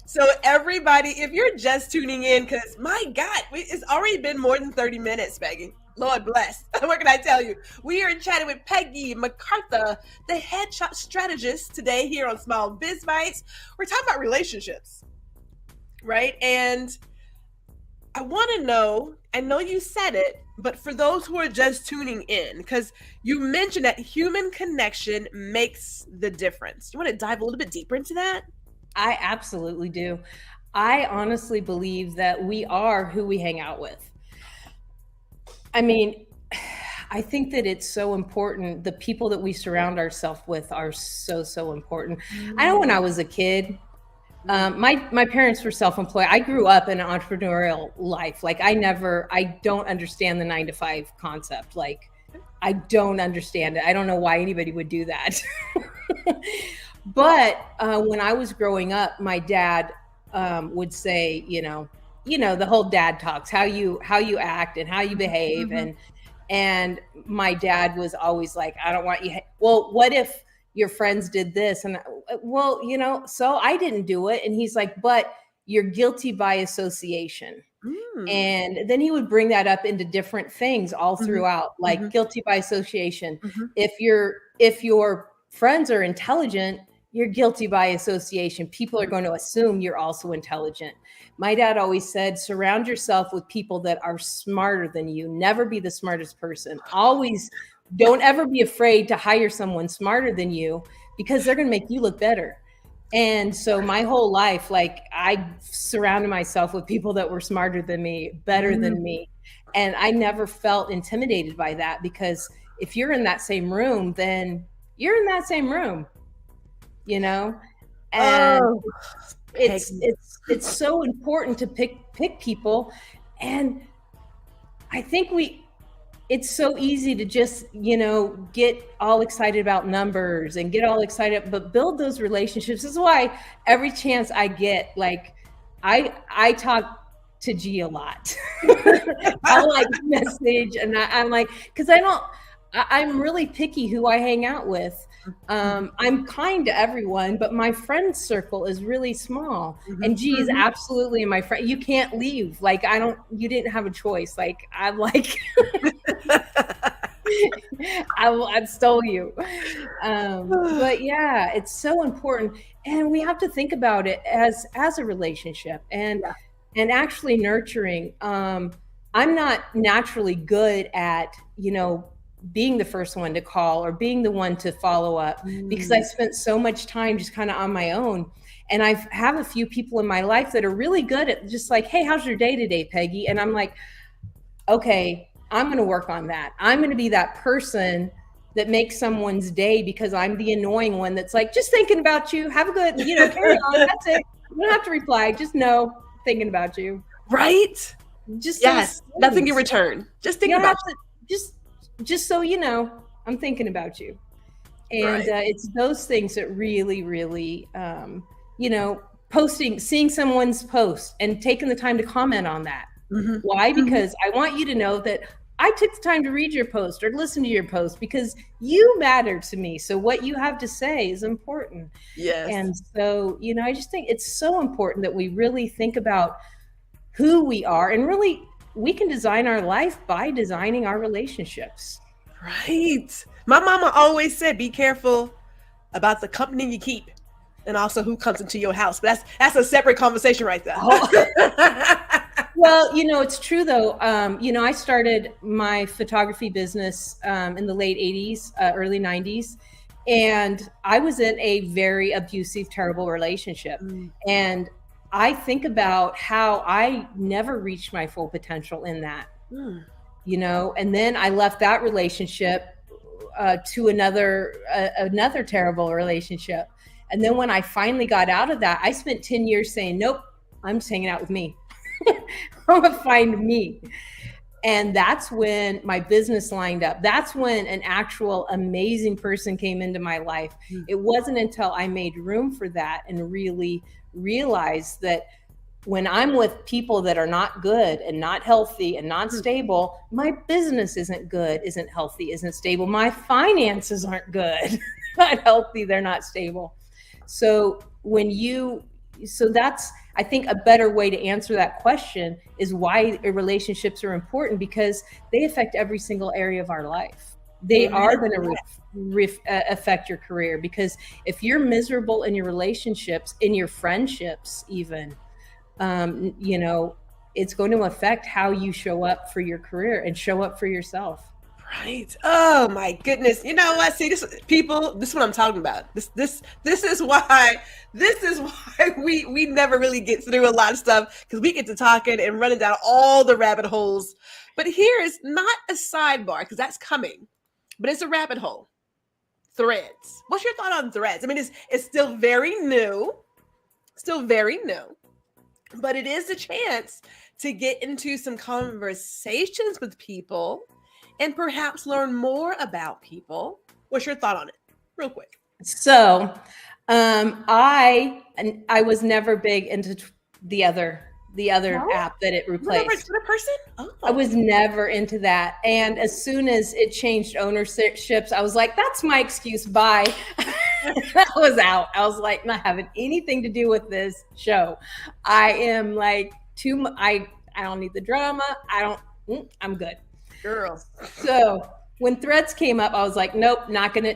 so everybody, if you're just tuning in, because my God, it's already been more than 30 minutes, Peggy. Lord bless. What can I tell you? We are chatting with Peggy McCartha, the Headshot Strategist, today here on Small Biz Bites. We're talking about relationships, right? And I want to know, I know you said it, but for those who are just tuning in, because you mentioned that human connection makes the difference. You want to dive a little bit deeper into that? I absolutely do. I honestly believe that we are who we hang out with. I mean, I think that it's so important. The people that we surround ourselves with are so important. I know when I was a kid, my parents were self-employed. I grew up in an entrepreneurial life. Like I don't understand the 9-to-5 concept. Like I don't understand it. I don't know why anybody would do that. But when I was growing up, my dad would say, you know, the whole dad talks, how you act and how you behave. And my dad was always like, I don't want you. Well, what if your friends did this? And well, so I didn't do it. And he's like, but you're guilty by association. And then he would bring that up into different things all throughout, like guilty by association. If your friends are intelligent, you're guilty by association. People are going to assume you're also intelligent. My dad always said, surround yourself with people that are smarter than you. Never be the smartest person. Always don't ever be afraid to hire someone smarter than you because they're going to make you look better. And so my whole life, like I surrounded myself with people that were smarter than me, better than me. And I never felt intimidated by that because if you're in that same room, then you're in that same room. And it's so important to pick people. And I think it's so easy to just, get all excited about numbers and get all excited, but build those relationships. This is why every chance I get, like, I talk to G a lot. I'll like message, and I'm like, because I'm really picky who I hang out with. I'm kind to everyone, but my friend circle is really small. And G is absolutely my friend. You can't leave. Like, you didn't have a choice. Like, I'm like, I stole you. But yeah, it's so important. And we have to think about it as a relationship and actually nurturing. I'm not naturally good at, being the first one to call or being the one to follow up, because I spent so much time just kind of on my own. And I have a few people in my life that are really good at just like, hey, how's your day today, Peggy? And I'm like, okay, I'm going to work on that. I'm going to be that person that makes someone's day, because I'm the annoying one that's like, just thinking about you. Have a good, carry on. That's it. You don't have to reply. Just know, thinking about you. Right? Just nothing in return. Just thinking about you. Just so you know, I'm thinking about you. And it's those things that really, really, seeing someone's post and taking the time to comment on that. Why? Because I want you to know that I took the time to read your post or listen to your post, because you matter to me. So what you have to say is important. Yes. And so, I just think it's so important that we really think about who we are, and really we can design our life by designing our relationships. Right. My mama always said, be careful about the company you keep, and also who comes into your house. But that's a separate conversation right there. Well, it's true though. I started my photography business in the late 80s, early 90s. And I was in a very abusive, terrible relationship. And I think about how I never reached my full potential in that, and then I left that relationship to another terrible relationship. And then when I finally got out of that, I spent 10 years saying, nope, I'm just hanging out with me. I'm gonna find me. And that's when my business lined up. That's when an actual amazing person came into my life. It wasn't until I made room for that and really realized that when I'm with people that are not good and not healthy and not stable, my business isn't good, isn't healthy, isn't stable. My finances aren't good, not healthy, they're not stable. So that's, I think, a better way to answer that question is why relationships are important, because they affect every single area of our life. They are going to affect your career, because if you're miserable in your relationships, in your friendships even, it's going to affect how you show up for your career and show up for yourself. Right. Oh my goodness. You know what? See, this is what I'm talking about. This is why we never really get through a lot of stuff, because we get to talking and running down all the rabbit holes. But here is not a sidebar, because that's coming, but it's a rabbit hole. Threads. What's your thought on threads? I mean, it's still very new, but it is a chance to get into some conversations with people and perhaps learn more about people. What's your thought on it? Real quick. So I was never big into the other app that it replaced. Twitter person? Oh. I was never into that. And as soon as it changed ownerships, I was like, that's my excuse. Bye. I was out. I was like, not having anything to do with this show. I am like I don't need the drama. I'm good. Girl. So when Threads came up, I was like, nope, not gonna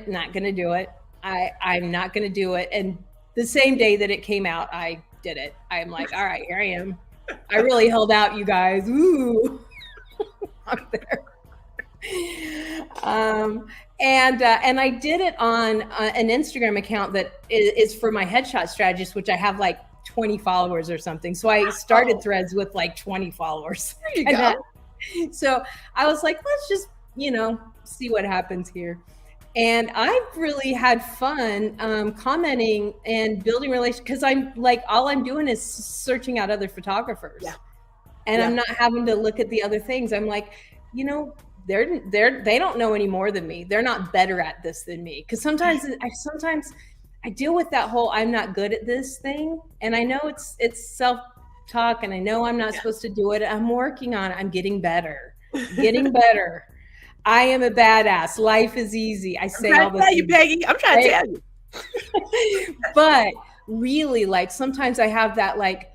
do it. I'm not gonna do it. And the same day that it came out, I did it. I'm like, all right, here I am. I really held out, you guys. Ooh, I'm there. And I did it on an Instagram account that is for my Headshot Strategist, which I have like 20 followers or something. So I started Threads with like 20 followers. There you go. So I was like, let's just, see what happens here. And I've really had fun commenting and building relations, because I'm like, all I'm doing is searching out other photographers. Yeah. And I'm not having to look at the other things. I'm like, they don't know any more than me. They're not better at this than me. Because sometimes I deal with that whole I'm not good at this thing, and I know it's self-talk, and I know I'm not supposed to do it. I'm working on it. I'm getting better. Getting better. I am a badass. Life is easy. I say all this. I'm trying to tell you, Peggy. I'm trying to tell you. But really, like, sometimes I have that, like,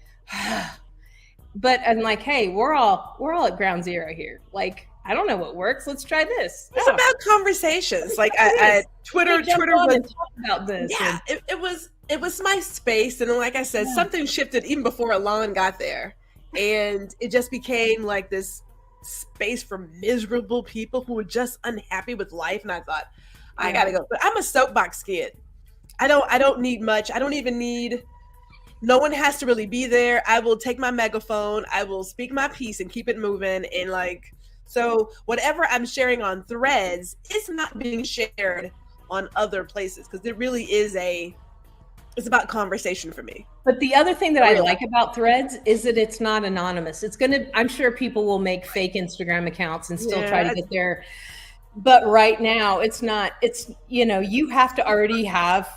but I'm like, hey, we're all at ground zero here. Like, I don't know what works. Let's try this. It's about conversations. Like Twitter was talk about this. Yeah, it was my space, and like I said, something shifted even before Alon got there, and it just became like this space for miserable people who were just unhappy with life. And I thought, I gotta go. But I'm a soapbox kid. I don't need much. I don't even need. No one has to really be there. I will take my megaphone. I will speak my piece and keep it moving. And like, so whatever I'm sharing on Threads is not being shared on other places, because it really is it's about conversation for me. But the other thing that I like about Threads is that it's not anonymous. I'm sure people will make fake Instagram accounts and still try to get there. But right now you have to already have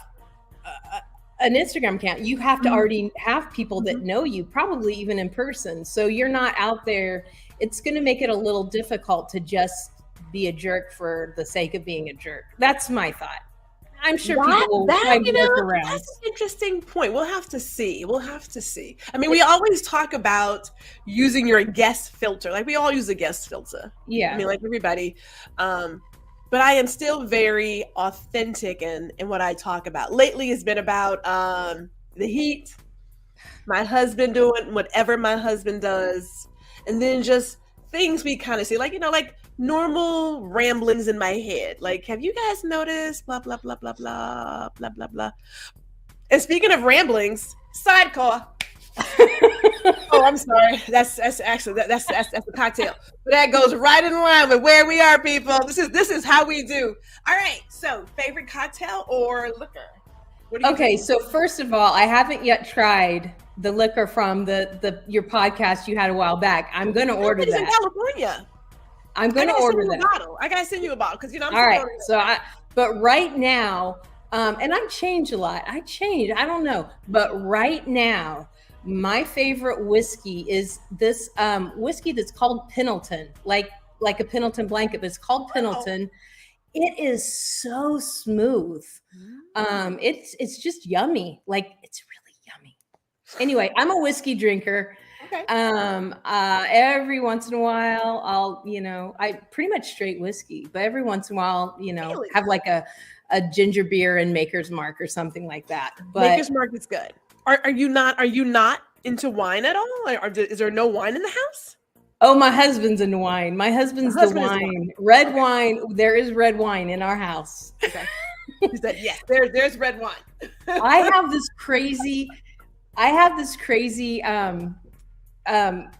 an Instagram account. You have to already have people that know you, probably even in person. So you're not out there. It's going to make it a little difficult to just be a jerk for the sake of being a jerk. That's my thought. I'm sure people will try to work around. That's an interesting point. We'll have to see. I mean, we always talk about using your guest filter. Like, we all use a guest filter. Yeah. I mean, like everybody. But I am still very authentic in what I talk about. Lately, it's been about the heat, my husband doing whatever my husband does, and then just things we kind of see, like, like normal ramblings in my head. Like, have you guys noticed blah, blah, blah, blah, blah, blah, blah, blah. And speaking of ramblings, sidecar. Oh, I'm sorry. That's actually that's a cocktail. But that goes right in line with where we are, people. This is how we do. All right. So, favorite cocktail or liquor? Okay. So first of all, I haven't yet tried the liquor from your podcast you had a while back. I'm going to order that. In California. I'm going to order that. I gotta send you a bottle because I'm all right. So but right now, and I've changed a lot. I don't know. But right now, my favorite whiskey is this whiskey that's called Pendleton, like a Pendleton blanket, but it's called Pendleton. It is so smooth. It's just yummy. Like, it's really yummy. Anyway, I'm a whiskey drinker. Okay. Every once in a while, I pretty much straight whiskey, but every once in a while, really? Have like a ginger beer and Maker's Mark or something like that. But Maker's Mark is good. Are you not into wine at all? Is there no wine in the house? Oh, my husband's into wine. My husband's the wine. Red wine. There is red wine in our house. Okay. He said, yes, there's red wine. I have this crazy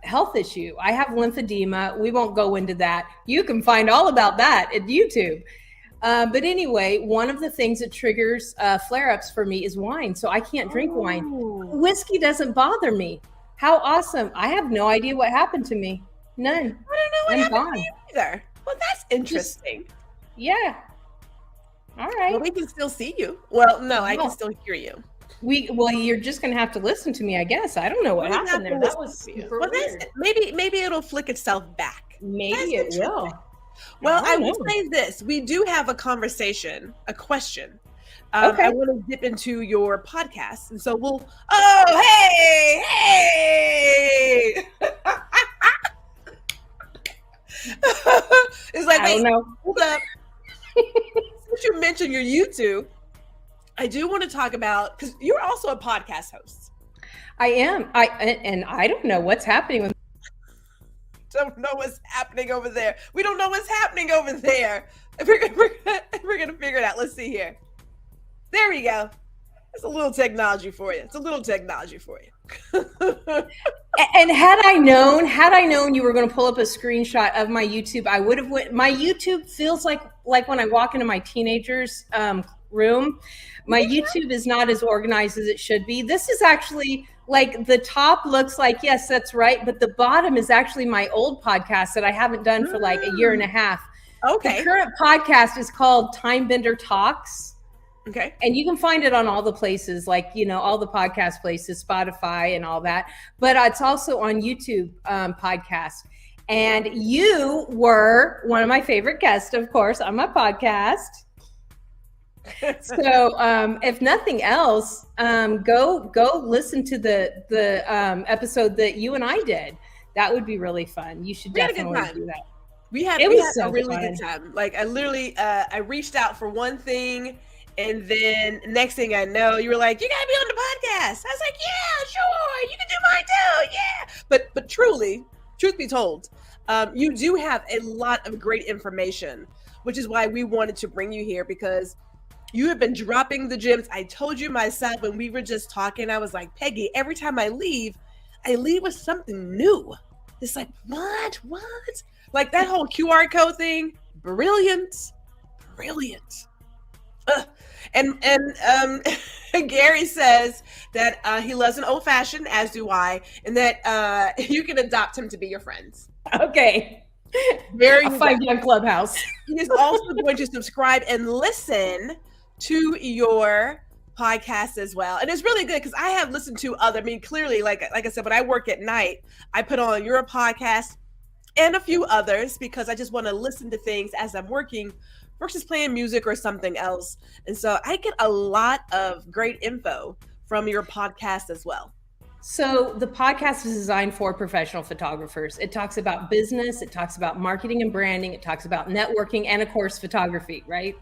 health issue. I have lymphedema. We won't go into that. You can find all about that at YouTube. But anyway, one of the things that triggers flare-ups for me is wine. So I can't drink wine. Whiskey doesn't bother me. How awesome. I have no idea what happened to me. None. I don't know what happened to you either. Well, that's interesting. Yeah. All right. Well, we can still see you. Well, no, I can still hear you. You're just going to have to listen to me, I guess. I don't know what happened there. That was super weird. Maybe it'll flick itself back. Maybe it will. Well, I will say this. We do have a question. Okay. I want to dip into your podcast. And so hey! It's like, I don't know. Hold up. Since you mentioned your YouTube, I do want to talk about, because you're also a podcast host. I am. And I don't know what's happening with. Don't know what's happening over there. We don't know what's happening over there. We're gonna figure it out. Let's see here. There we go. It's a little technology for you. And had I known you were going to pull up a screenshot of my YouTube, I would have went. My YouTube feels like when I walk into my teenager's room. My YouTube is not as organized as it should be. This is actually like the top looks like, yes, that's right. But the bottom is actually my old podcast that I haven't done for like a year and a half. Okay. The current podcast is called Time Bender Talks. Okay. And you can find it on all the places, like, you know, all the podcast places, Spotify and all that. But it's also on YouTube podcast. And you were one of my favorite guests, of course, on my podcast. So if nothing else, go listen to the episode that you and I did. That would be really fun. You should definitely do that. We had a really good time. Like I literally, I reached out for one thing, and then next thing I know, you were like, "You gotta be on the podcast." I was like, "Yeah, sure, you can do mine too, yeah." But truly, truth be told, you do have a lot of great information, which is why we wanted to bring you here, because you have been dropping the gems. I told you myself when we were just talking, I was like, Peggy, every time I leave with something new. It's like, what? Like that whole QR code thing, brilliant. And Gary says that he loves an old fashioned, as do I, and that you can adopt him to be your friends. Okay. Very I'll find you on Clubhouse. He is also going to subscribe and listen to your podcast as well. And it's really good because I have listened to clearly, like I said, when I work at night, I put on your podcast and a few others because I just want to listen to things as I'm working versus playing music or something else. And so I get a lot of great info from your podcast as well. So the podcast is designed for professional photographers. It talks about business, it talks about marketing and branding, it talks about networking, and of course, photography, right?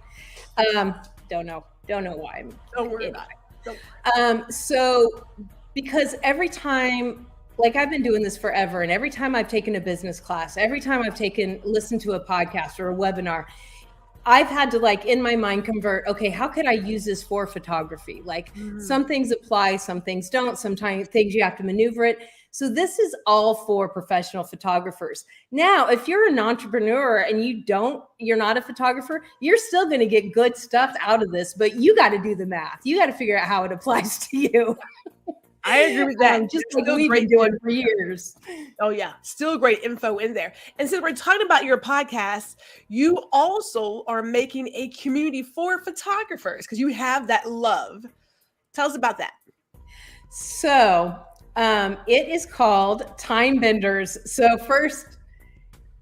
Don't know why. Don't worry about it. So because every time, like I've been doing this forever, and every time I've taken a business class, every time I've listened to a podcast or a webinar, I've had to, like, in my mind convert, okay, how could I use this for photography? Like some things apply, some things don't, sometimes things you have to maneuver it. So this is all for professional photographers. Now, if you're an entrepreneur and you're not a photographer, you're still going to get good stuff out of this, but you got to do the math. You got to figure out how it applies to you. I agree with that. Just like we've been doing for years. Oh yeah, still great info in there. And since we're talking about your podcast, you also are making a community for photographers because you have that love. Tell us about that. So it is called Time Benders. So first,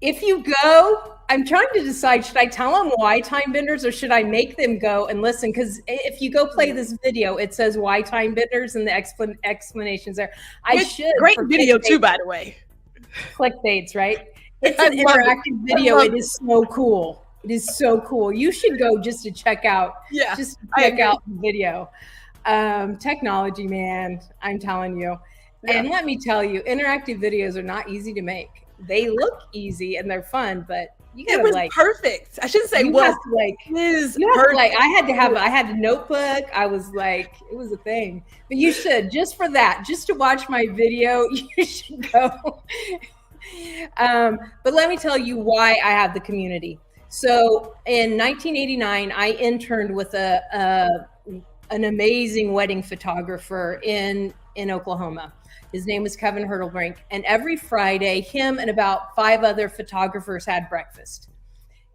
if you go, I'm trying to decide, should I tell them why Time Benders or should I make them go and listen? Because if you go play this video, it says why Time Benders and the explanations there. Great video too, by the way. Clickbaits, right? It's an interactive video. It is so cool. It is so cool. You should go just to check out. Yeah, just check out the video. Technology, man, I'm telling you. Yeah. And let me tell you, interactive videos are not easy to make. They look easy and they're fun, but you gotta, it was perfect. I shouldn't say was perfect. I had a notebook. I was like, it was a thing. But you should, just for that, just to watch my video, you should go. But let me tell you why I have the community. So in 1989, I interned with an amazing wedding photographer in Oklahoma. His name was Kevin Hurtlebrink. And every Friday, him and about 5 other photographers had breakfast.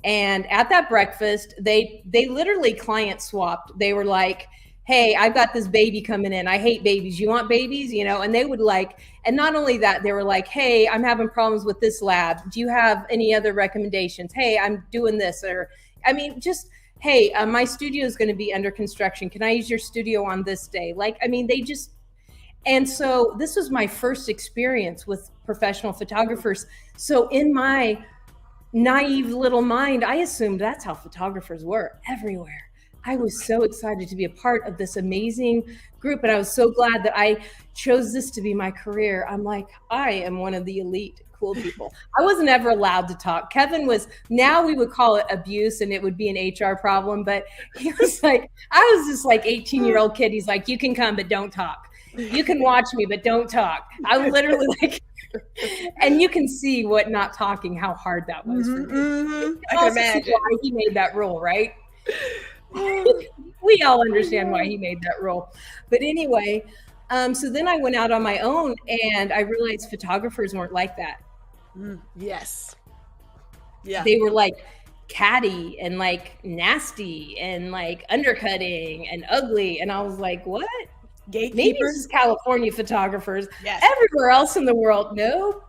And at that breakfast, they literally client swapped. They were like, hey, I've got this baby coming in. I hate babies. You want babies? You know, and they would and not only that, they were like, hey, I'm having problems with this lab. Do you have any other recommendations? Hey, I'm doing this. Or, hey, my studio is going to be under construction. Can I use your studio on this day? And so this was my first experience with professional photographers. So in my naive little mind, I assumed that's how photographers were everywhere. I was so excited to be a part of this amazing group. And I was so glad that I chose this to be my career. I'm like, I am one of the elite cool people. I wasn't ever allowed to talk. Kevin was, now we would call it abuse and it would be an HR problem. But he was like, I was this 18-year-old kid. He's like, you can come, but don't talk. You can watch me, but don't talk. I was literally and you can see what not talking, how hard that was for me. Mm-hmm. I can imagine why he made that rule, right? We all understand why he made that rule. But anyway, So then I went out on my own and I realized photographers weren't like that. Yes. Yeah. They were like catty and like nasty and like undercutting and ugly. And I was like, what? Maybe it's Gatekeepers. just California photographers. Yes. Everywhere else in the world, nope.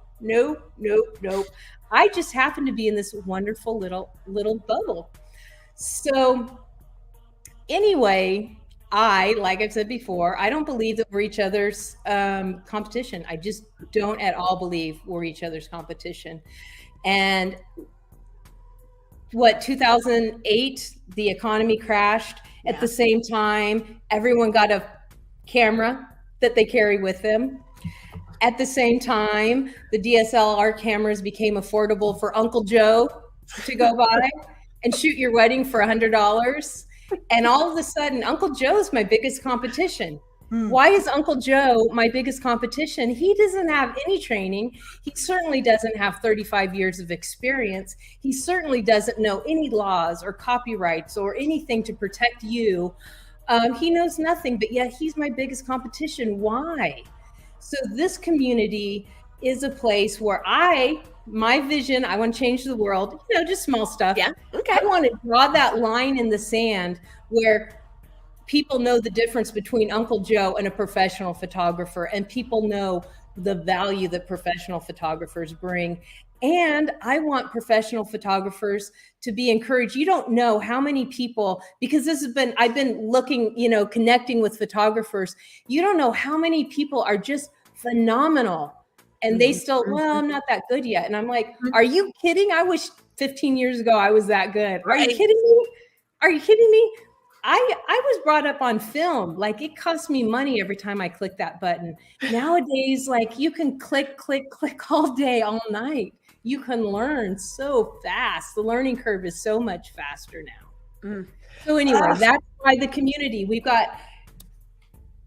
I just happen to be in this wonderful little bubble. So anyway, like I've said before, I don't believe that we're each other's competition. I just don't at all believe we're each other's competition. And 2008, the economy crashed. At the same time, everyone got a camera that they carry with them. At the same time, the DSLR cameras became affordable for Uncle Joe to go by and shoot your wedding for $100. And all of a sudden, Uncle Joe's my biggest competition. Why is Uncle Joe my biggest competition? He doesn't have any training. He certainly doesn't have 35 years of experience. He certainly doesn't know any laws or copyrights or anything to protect you. He knows nothing, but yet he's my biggest competition. Why? So this community is a place where my vision, I want to change the world, just small stuff. Yeah. Okay. I want to draw that line in the sand where people know the difference between Uncle Joe and a professional photographer, and people know the value that professional photographers bring. And I want professional photographers to be encouraged. You don't know how many people, because I've been looking, connecting with photographers. You don't know how many people are just phenomenal. And they still, well, I'm not that good yet. And I'm like, are you kidding? I wish 15 years ago I was that good. Are you kidding me? Are you kidding me? I was brought up on film. Like, it cost me money every time I click that button. Nowadays, like, you can click all day, all night. You can learn so fast. The learning curve is so much faster now. So anyway, that's why the community,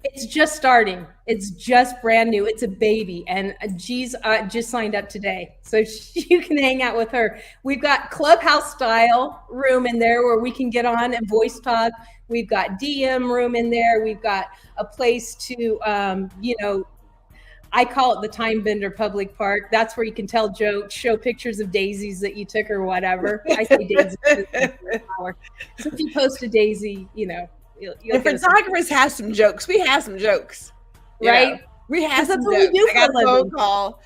it's just starting. It's just brand new. It's a baby. And G's just signed up today. So you can hang out with her. We've got clubhouse style room in there where we can get on and voice talk. We've got DM room in there. We've got a place to, I call it the Time Bender Public Park. That's where you can tell jokes, show pictures of daisies that you took or whatever. I say daisies. So if you post a daisy, The photographers have some jokes. We have some jokes, right? We have some jokes. I got a phone call.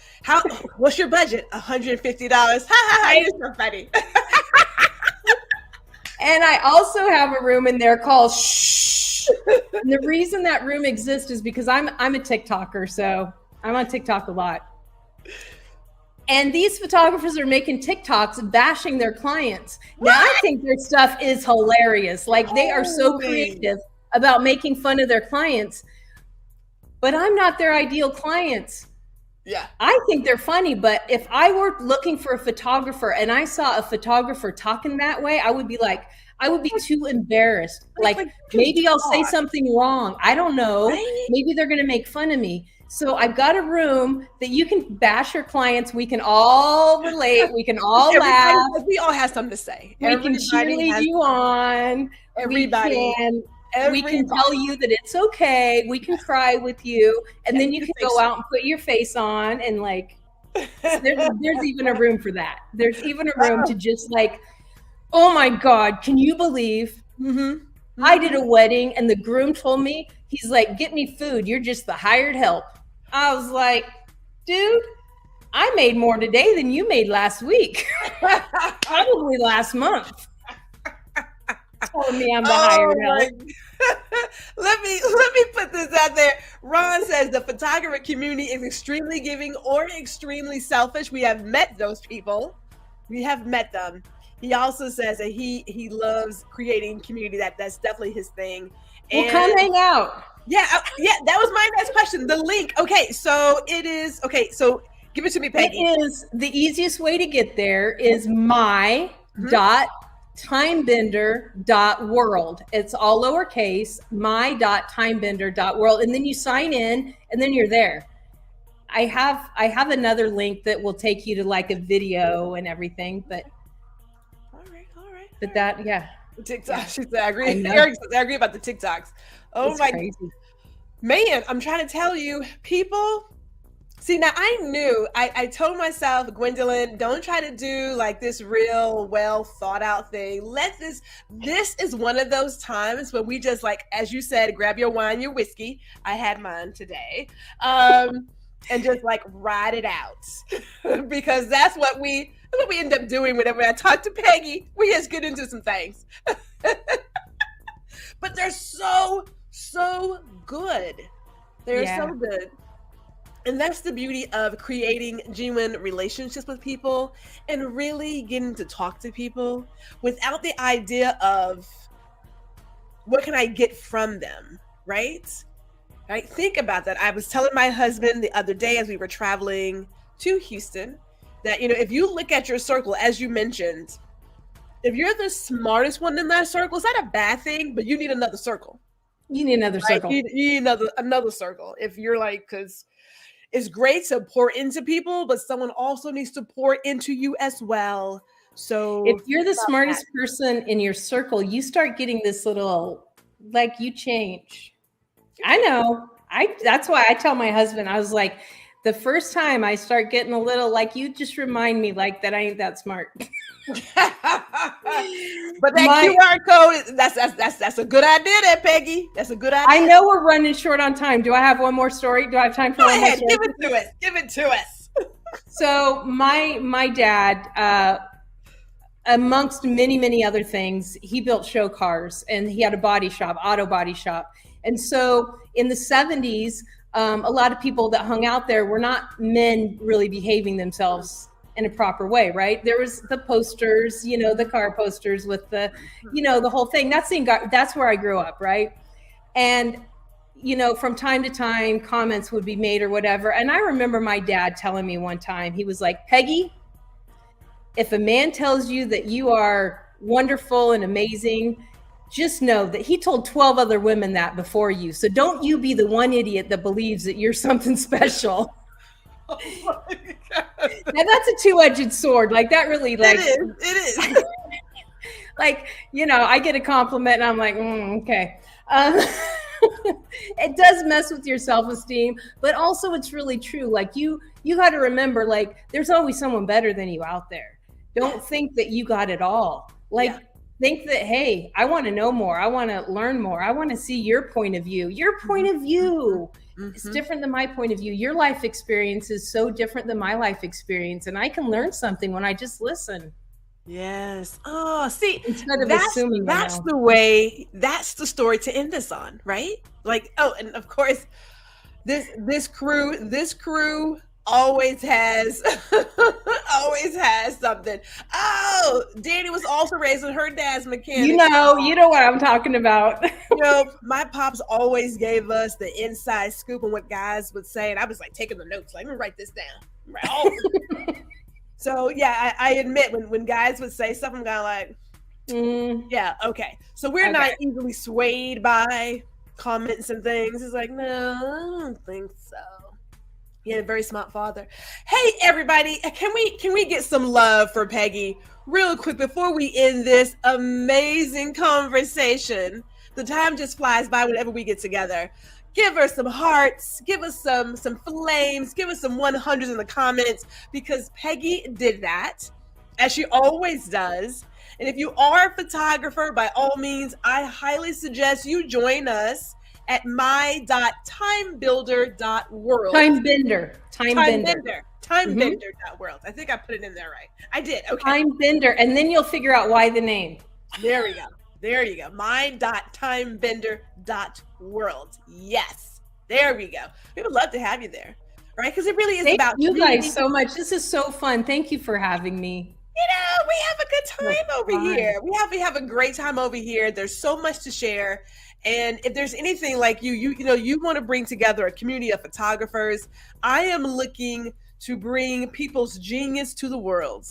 What's your budget? $150. Ha ha! You're so funny. And I also have a room in there called Shh. And the reason that room exists is because I'm a TikToker, so I'm on TikTok a lot. And these photographers are making TikToks bashing their clients. Now, I think their stuff is hilarious. Like, they are so creative about making fun of their clients. But I'm not their ideal clients. Yeah. I think they're funny, but if I were looking for a photographer and I saw a photographer talking that way, I would be too embarrassed. Like maybe I'll say something wrong. I don't know. Right? Maybe they're going to make fun of me. So I've got a room that you can bash your clients. We can all relate. We can all laugh. We all have something to say. We can cheerlead you on. Everybody. We can tell you that it's okay. We can cry with you. And then you can go out and put your face on. And like, there's even a room for that. There's even a room to just like, oh my God, can you believe I did a wedding and the groom told me, he's like, get me food. You're just the hired help. I was like, dude, I made more today than you made last week. Probably last month. Telling me I'm the hired help. Let me put this out there. Ron says the photographer community is extremely giving or extremely selfish. We have met those people. We have met them. He also says that he loves creating community. That's definitely his thing. Well, come hang out. Yeah, that was my next question. The link. Okay, so it is. Okay, so give it to me, Peggy. It is the easiest way to get there is my.timebender.world. It's all lowercase, my.timebender.world. And then you sign in and then you're there. I have another link that will take you to like a video and everything, but all right. But that, yeah. TikTok. She said, I agree. I agree about the TikToks. Oh, it's my. Crazy. Man, I'm trying to tell you, people. See, now I told myself, Gwendolyn, don't try to do like this real well thought out thing. This is one of those times when we just like, as you said, grab your wine, your whiskey. I had mine today. And just like ride it out because that's what we end up doing whenever I talk to Peggy. We just get into some things. But they're so good. They're so good. And that's the beauty of creating genuine relationships with people and really getting to talk to people without the idea of what can I get from them, right? Right? Think about that. I was telling my husband the other day as we were traveling to Houston that, if you look at your circle, as you mentioned, if you're the smartest one in that circle, it's not a bad thing, but you need another circle. You need another circle. You need another circle. If you're like, because it's great to pour into people, but someone also needs to pour into you as well. So if you're the smartest person in your circle, you start getting this little, like, you change. I know. That's why I tell my husband, I was like, the first time I start getting a little like, you just remind me like that I ain't that smart. But that QR code, that's a good idea there, Peggy. That's a good idea. I know we're running short on time. Do I have one more story? Do I have time for one more story? Give it to us. So my dad, amongst many other things, he built show cars and he had a auto body shop. And so in the 70s, a lot of people that hung out there were not men really behaving themselves in a proper way, right? There was the posters, the car posters with the, the whole thing. That's where I grew up, right? And, from time to time, comments would be made or whatever. And I remember my dad telling me one time, he was like, Peggy, if a man tells you that you are wonderful and amazing, just know that he told 12 other women that before you. So don't you be the one idiot that believes that you're something special. Oh my God. Now that's a two-edged sword. Like that really, like it is. Like, I get a compliment and I'm like, okay. It does mess with your self-esteem, but also it's really true. Like you got to remember, like, there's always someone better than you out there. Don't think that you got it all. Like, think that, hey, I want to know more. I want to learn more. I want to see your point of view. Your point of view. It's different than my point of view. Your life experience is so different than my life experience. And I can learn something when I just listen. Yes. Oh, see, instead of assuming that's the story to end this on, right? Like, oh, and of course, this crew always has something. Oh, Danny was also raised with her dad's mechanic. You know what I'm talking about. My pops always gave us the inside scoop on what guys would say, and I was like taking the notes, like, let me write this down. Right. So yeah, I admit when guys would say stuff, I'm kind of like, yeah, okay. So we're not easily swayed by comments and things. It's like, no, I don't think so. He had a very smart father. Hey, everybody, can we get some love for Peggy real quick before we end this amazing conversation? The time just flies by whenever we get together. Give her some hearts, give us some flames, give us some 100s in the comments, because Peggy did that, as she always does. And if you are a photographer, by all means, I highly suggest you join us at my.timebuilder.world. Timebender.world. I think I put it in there right. I did. Okay. Timebender, and then you'll figure out why the name. There we go. There you go. My.timebender.world. Yes. There we go. We would love to have you there. Right? Because it really is about you guys so much. This is so fun. Thank you for having me. We have a good time over here. We have a great time over here. There's so much to share. And if there's anything like you want to bring together a community of photographers, I am looking to bring people's genius to the world,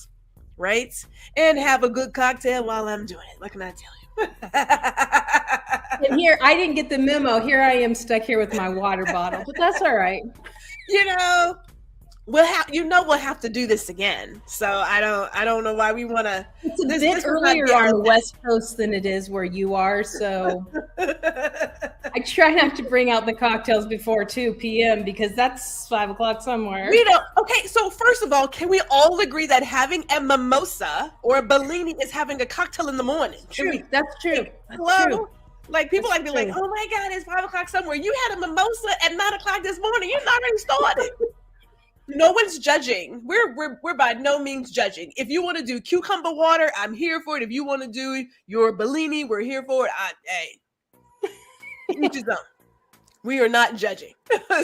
right? And have a good cocktail while I'm doing it. What can I tell you? And here, I didn't get the memo. Here I am stuck here with my water bottle, but that's all right. We'll have to do this again. So I don't know why we want to. It's a bit earlier on the West Coast than it is where you are. So I try not to bring out the cocktails before 2 p.m. because that's 5 o'clock somewhere. We don't. Okay, so first of all, can we all agree that having a mimosa or a Bellini is having a cocktail in the morning? True. That's true. Hello? True. Like people That's like be like, oh my God, it's 5 o'clock somewhere. You had a mimosa at 9 o'clock this morning. You're not already started. No one's judging. We're by no means judging. If you want to do cucumber water, I'm here for it. If you want to do your Bellini, we're here for it. Each his own. We are not judging.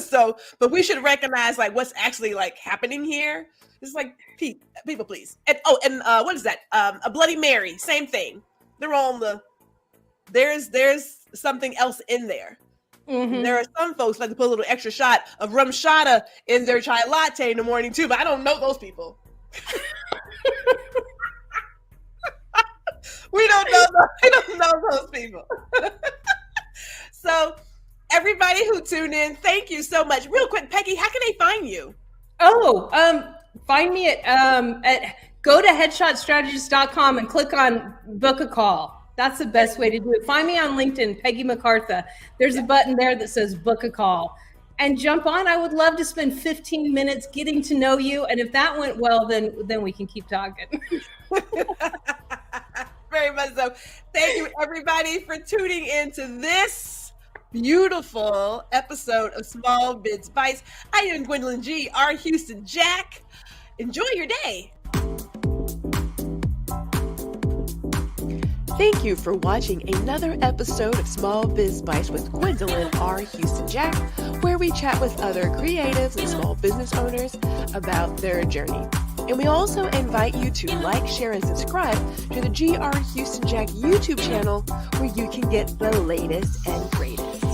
So, but we should recognize like what's actually like happening here. It's like people, please. And what is that? A Bloody Mary, same thing. They're on the. There's something else in there. Mm-hmm. There are some folks like to put a little extra shot of rum shata in their chai latte in the morning too, but I don't know those people. We don't know those people. So everybody who tuned in, thank you so much. Real quick, Peggy, how can they find you? Find me at go to headshotstrategist.com and click on book a call. That's the best way to do it. Find me on LinkedIn, Peggy McCartha. There's a button there that says book a call. And jump on. I would love to spend 15 minutes getting to know you. And if that went well, then we can keep talking. Very much so. Thank you, everybody, for tuning in to this beautiful episode of Small Biz Bites. I am Gwendolyn G. R. Houston Jack. Enjoy your day. Thank you for watching another episode of Small Biz Bites with Gwendolyn R. Houston Jack, where we chat with other creatives and small business owners about their journey. And we also invite you to like, share, and subscribe to the GR Houston Jack YouTube channel, where you can get the latest and greatest.